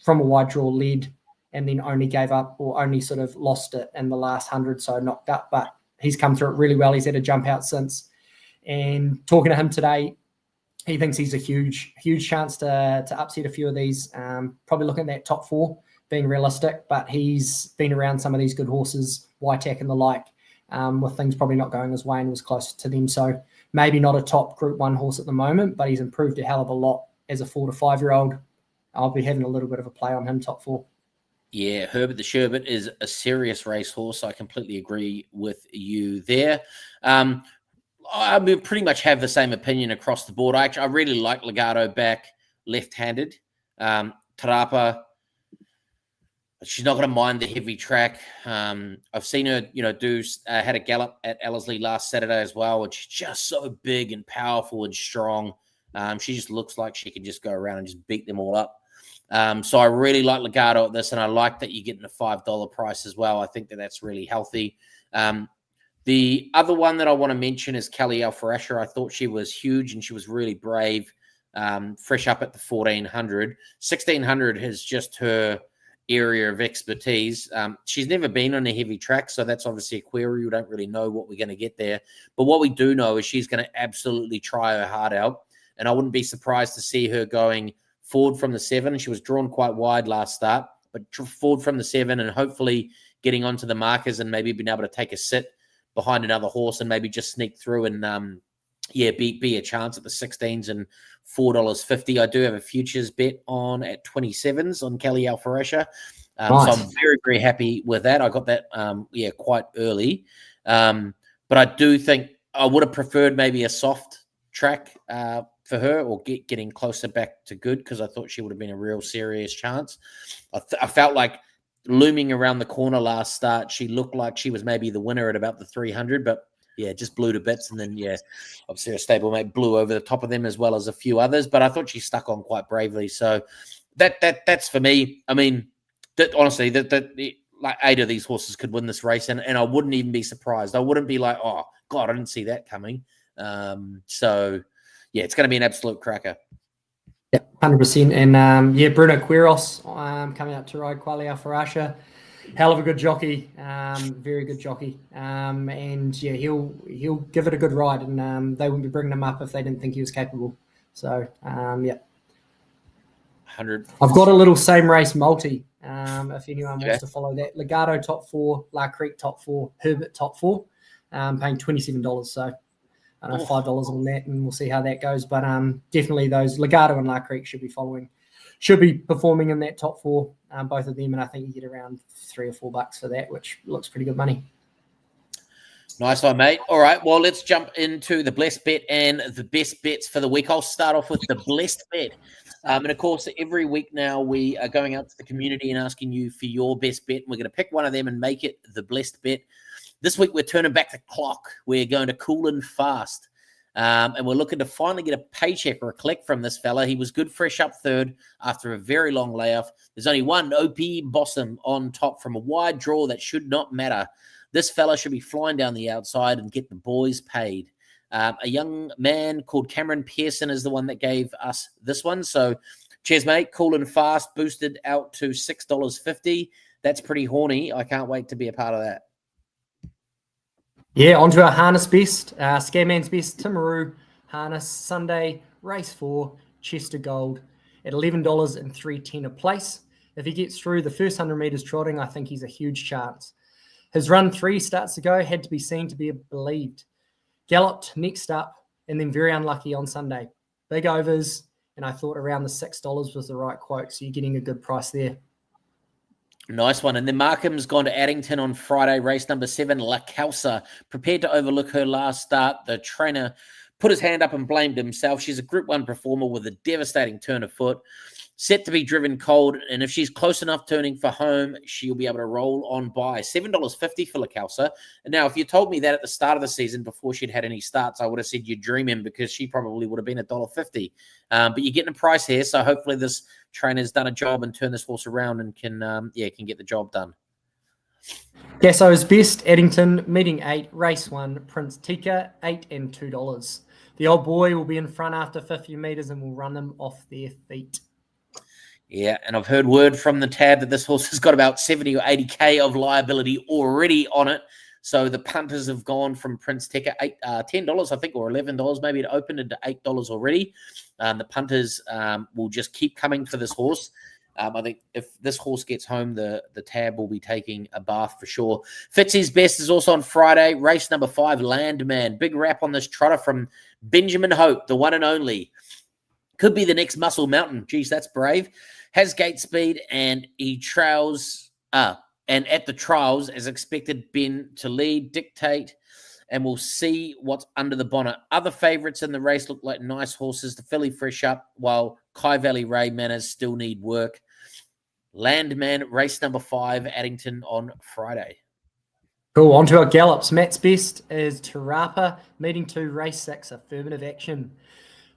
from a wide draw lead, and then only gave up, or only sort of lost it in the last 100, so knocked up. But he's come through it really well. He's had a jump out since. And talking to him today, he thinks he's a huge chance to upset a few of these. Probably looking at that top 4, being realistic, but he's been around some of these good horses, Whitack and the like, with things probably not going his way, and was close to them. So maybe not a top Group 1 horse at the moment, but he's improved a hell of a lot as a 4 to 5-year-old. I'll be having a little bit of a play on him, top 4.
Yeah, Herbert the Sherbet is a serious racehorse. I completely agree with you there. I pretty much have the same opinion across the board. I really like Legato back left-handed. Te Rapa, she's not going to mind the heavy track. I've seen her, had a gallop at Ellerslie last Saturday as well, and she's just so big and powerful and strong. She just looks like she could just go around and just beat them all up. So I really like Legato at this, and I like that you're getting a $5 price as well. I think that's really healthy. The other one that I want to mention is Kelly Alfarasha. I thought she was huge, and she was really brave, fresh up at the 1400. 1600 is just her area of expertise. She's never been on a heavy track, so that's obviously a query. We don't really know what we're going to get there. But what we do know is she's going to absolutely try her heart out, and I wouldn't be surprised to see her going forward from the 7. She was drawn quite wide last start, but forward from the 7 and hopefully getting onto the markers and maybe being able to take a sit behind another horse and maybe just sneak through and be a chance at the 16s and $4.50. I do have a futures bet on at 27s on Kelly Alfarasha. Nice. So I'm very, very happy with that. I got that quite early. But I do think I would have preferred maybe a soft track for her, or getting closer back to good, because I thought she would have been a real serious chance. I felt like looming around the corner last start, she looked like she was maybe the winner at about the 300, but just blew to bits. And then, obviously her stablemate blew over the top of them, as well as a few others, but I thought she stuck on quite bravely. So that's for me. I mean, honestly, like 8 of these horses could win this race, and I wouldn't even be surprised. I wouldn't be like, oh God, I didn't see that coming. So it's going to be an absolute cracker.
Yeah, 100%. And Bruno Quiros coming up to ride Kelly Alfarasha. Hell of a good jockey, very good jockey. And he'll give it a good ride, and they wouldn't be bringing him up if they didn't think he was capable. So
100.
I've got a little same race multi. If anyone wants to follow that, Legato top 4, La Creek top 4, Herbert top 4. paying $27. So I know
Oh.
$5 on that, and we'll see how that goes. But definitely those Legato and La Creek should be performing in that top four, both of them, and I think you get around $3 or $4 for that, which looks pretty good money.
Nice one, mate. All right, well, let's jump into the blessed bet and the best bets for the week. I'll start off with the blessed bet. And of course, every week now we are going out to the community and asking you for your best bet. And we're going to pick one of them and make it the blessed bet. This week, we're turning back the clock. We're going to cool and fast. And we're looking to finally get a paycheck or a click from this fella. He was good fresh up third after a very long layoff. There's only one OP Bossum on top from a wide draw that should not matter. This fella should be flying down the outside and get the boys paid. A young man called Cameron Pearson is the one that gave us this one. So, cheers, mate. Cool and fast, boosted out to $6.50. That's pretty horny. I can't wait to be a part of that.
Yeah, onto our harness best. Scareman's best, Timaru harness, Sunday, race 4, Chester Gold at $11 and $3.10 a place. If he gets through the first 100 metres trotting, I think he's a huge chance. His run 3 starts to go, had to be seen to be believed. Galloped next up, and then very unlucky on Sunday. Big overs, and I thought around the $6 was the right quote, so you're getting a good price there.
Nice one. And then Markham's gone to Addington on Friday, race number 7, La Causa. Prepared to overlook her last start. The trainer put his hand up and blamed himself. She's a Group 1 performer with a devastating turn of foot. Set to be driven cold, and if she's close enough turning for home, she'll be able to roll on by. $7.50 for La Causa. And now, if you told me that at the start of the season before she'd had any starts, I would have said you're dreaming because she probably would have been $1.50. But you're getting a price here, so hopefully this trainer's done a job and turned this horse around and can get the job done.
Gasso's best, Addington, meeting 8, race 1, Prince Tika, $8 and $2. The old boy will be in front after 50 metres and will run them off their feet.
Yeah, and I've heard word from the tab that this horse has got about 70 or 80K of liability already on it. So the punters have gone from Prince Tika, $10, I think, or $11. Maybe it opened into $8 already. The punters will just keep coming for this horse. I think if this horse gets home, the tab will be taking a bath for sure. Fitzy's best is also on Friday. Race number 5, Landman. Big rap on this trotter from Benjamin Hope, the one and only. Could be the next Muscle Mountain. Geez, that's brave. Has gate speed, and he trails and at the trials, as expected, Ben to lead, dictate, and we'll see what's under the bonnet. Other favourites in the race look like nice horses to filly fresh up, while Kai Valley Ray Manners still need work. Landman, race number 5, Addington on Friday.
Cool, on to our gallops. Matt's best is Rapa, meeting 2, race 6, Affirmative Action.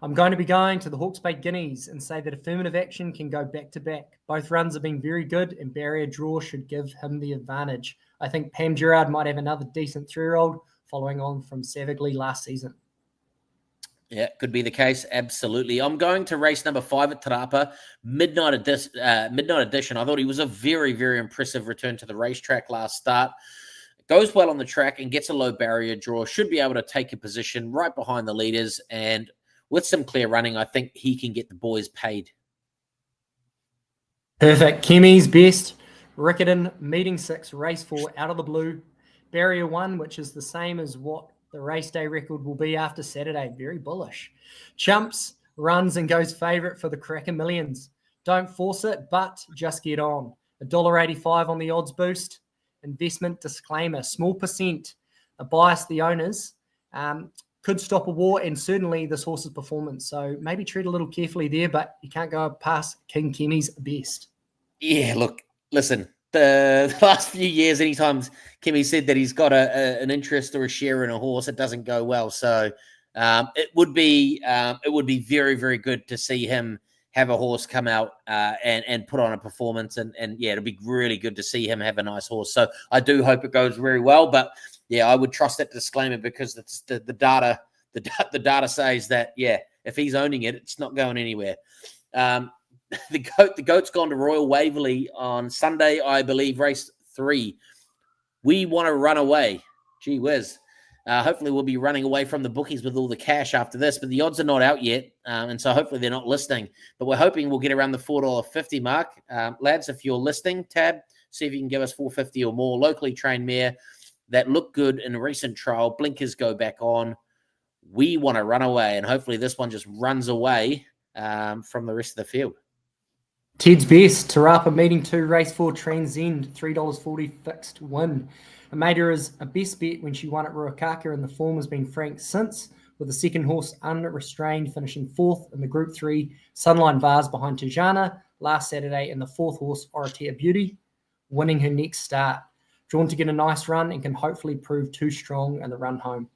I'm going to be going to the Hawke's Bay Guineas and say that Affirmative Action can go back-to-back. Both runs have been very good, and barrier draw should give him the advantage. I think Pam Gerard might have another decent 3-year-old following on from Savagely last season.
Yeah, could be the case. Absolutely. I'm going to race number 5 at Tarapa, Midnight Edition. I thought he was a very, very impressive return to the racetrack last start. Goes well on the track and gets a low barrier draw. Should be able to take a position right behind the leaders, and with some clear running, I think he can get the boys paid.
Perfect. Kemi's best. Riccarton, meeting 6, race 4, out of the blue. Barrier 1, which is the same as what the race day record will be after Saturday. Very bullish. Chumps, runs and goes favourite for the Cracker Millions. Don't force it, but just get on. $1.85 on the odds boost. Investment disclaimer. Small percent. A bias the owners. Could stop a war, and certainly this horse's performance. So maybe treat a little carefully there, but you can't go past King Kemi's best.
Yeah, look, listen, the last few years, anytime Kemi said that he's got an interest or a share in a horse, it doesn't go well. So it would be very, very good to see him have a horse come out and put on a performance. And yeah, it'll be really good to see him have a nice horse. So I do hope it goes very well, but yeah, I would trust that disclaimer because it's the data. The data says that, yeah, if he's owning it, it's not going anywhere. The goat's gone to Royal Waverley on Sunday, I believe, race 3. We want to run away. Gee whiz. Hopefully we'll be running away from the bookies with all the cash after this, but the odds are not out yet, and so hopefully they're not listening. But we're hoping we'll get around the $4.50 mark. Lads, if you're listening, tab, see if you can give us $4.50 or more. Locally trained mare. that look good in a recent trial. Blinkers go back on. We want to run away, and hopefully this one just runs away from the rest of the field.
Ted's best, Rapa meeting 2, race 4, Transcend, $3.40 fixed win. Amada is a best bet when she won at Ruakaka, and the form has been frank since, with the second horse Unrestrained finishing 4th in the Group 3 Sunline Vase behind Tijana last Saturday, and the 4th horse Oratea Beauty winning her next start. Drawn to get a nice run and can hopefully prove too strong in the run home.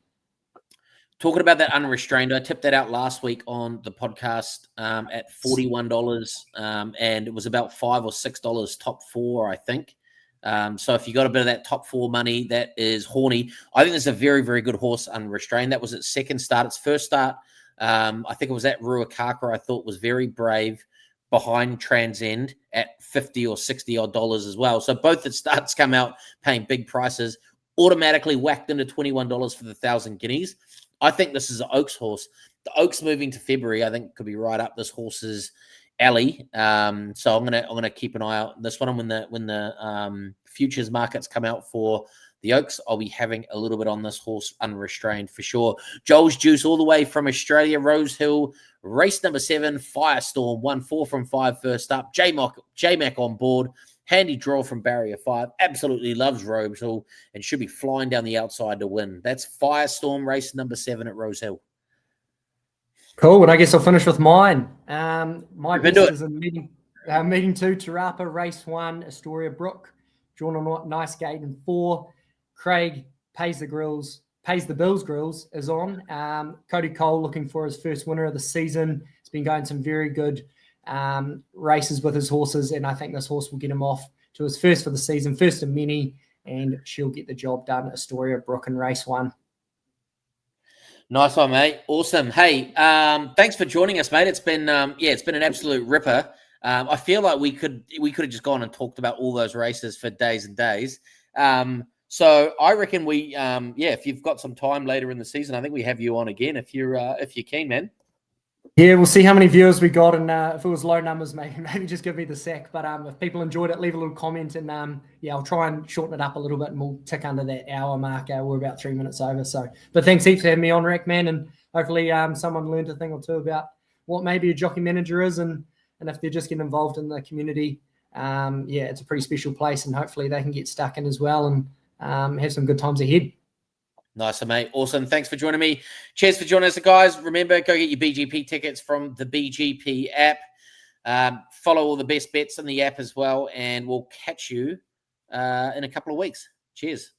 Talking about that Unrestrained, I tipped that out last week on the podcast at $41, and it was about $5 or $6 top 4, I think. So if you got a bit of that top 4 money, that is horny. I think it's a very, very good horse, Unrestrained. That was its second start. Its first start, I think it was at Ruakaka. I thought was very brave behind Transcend at $50 or $60 odd as well. So both its starts come out paying big prices, automatically whacked into $21 for the 1,000 guineas. I think this is an Oaks horse. The Oaks moving to February, I think, could be right up this horse's alley. So I'm gonna keep an eye out on this one. And when the futures markets come out for the Oaks, I'll be having a little bit on this horse, Unrestrained, for sure. Joel's Juice all the way from Australia, Rose Hill, race number 7, Firestorm, won 4 from 5 first up. J-Mac on board. Handy draw from barrier 5. Absolutely loves Rose Hill and should be flying down the outside to win. That's Firestorm, race number 7 at Rose Hill.
Cool. And I guess I'll finish with mine. My best is in meeting 2, Tarapa, race 1, Astoria Brook. Drawn on nice gate in 4. Craig pays the Bills grills is on. Cody Cole looking for his first winner of the season. He's been going some very good races with his horses, and I think this horse will get him off to his first for the season, first of many, and she'll get the job done. Astoria Brook in race 1.
Nice one, mate. Awesome. Hey, thanks for joining us, mate. It's been it's been an absolute ripper. I feel like we could have just gone and talked about all those races for days and days. So I reckon we if you've got some time later in the season, I think we have you on again if you're keen, man.
Yeah, we'll see how many viewers we got, and if it was low numbers, maybe just give me the sack. But if people enjoyed it, leave a little comment, and I'll try and shorten it up a little bit, and we'll tick under that hour mark. We're about 3 minutes over. So, but thanks heaps for having me on, Rackman, and hopefully someone learned a thing or two about what maybe a jockey manager is, and if they're just getting involved in the community, it's a pretty special place, and hopefully they can get stuck in as well and have some good times ahead.
Nice, mate. Awesome. Thanks for joining me. Cheers for joining us, guys. Remember, go get your BGP tickets from the BGP app. Follow all the best bets in the app as well, and we'll catch you in a couple of weeks. Cheers.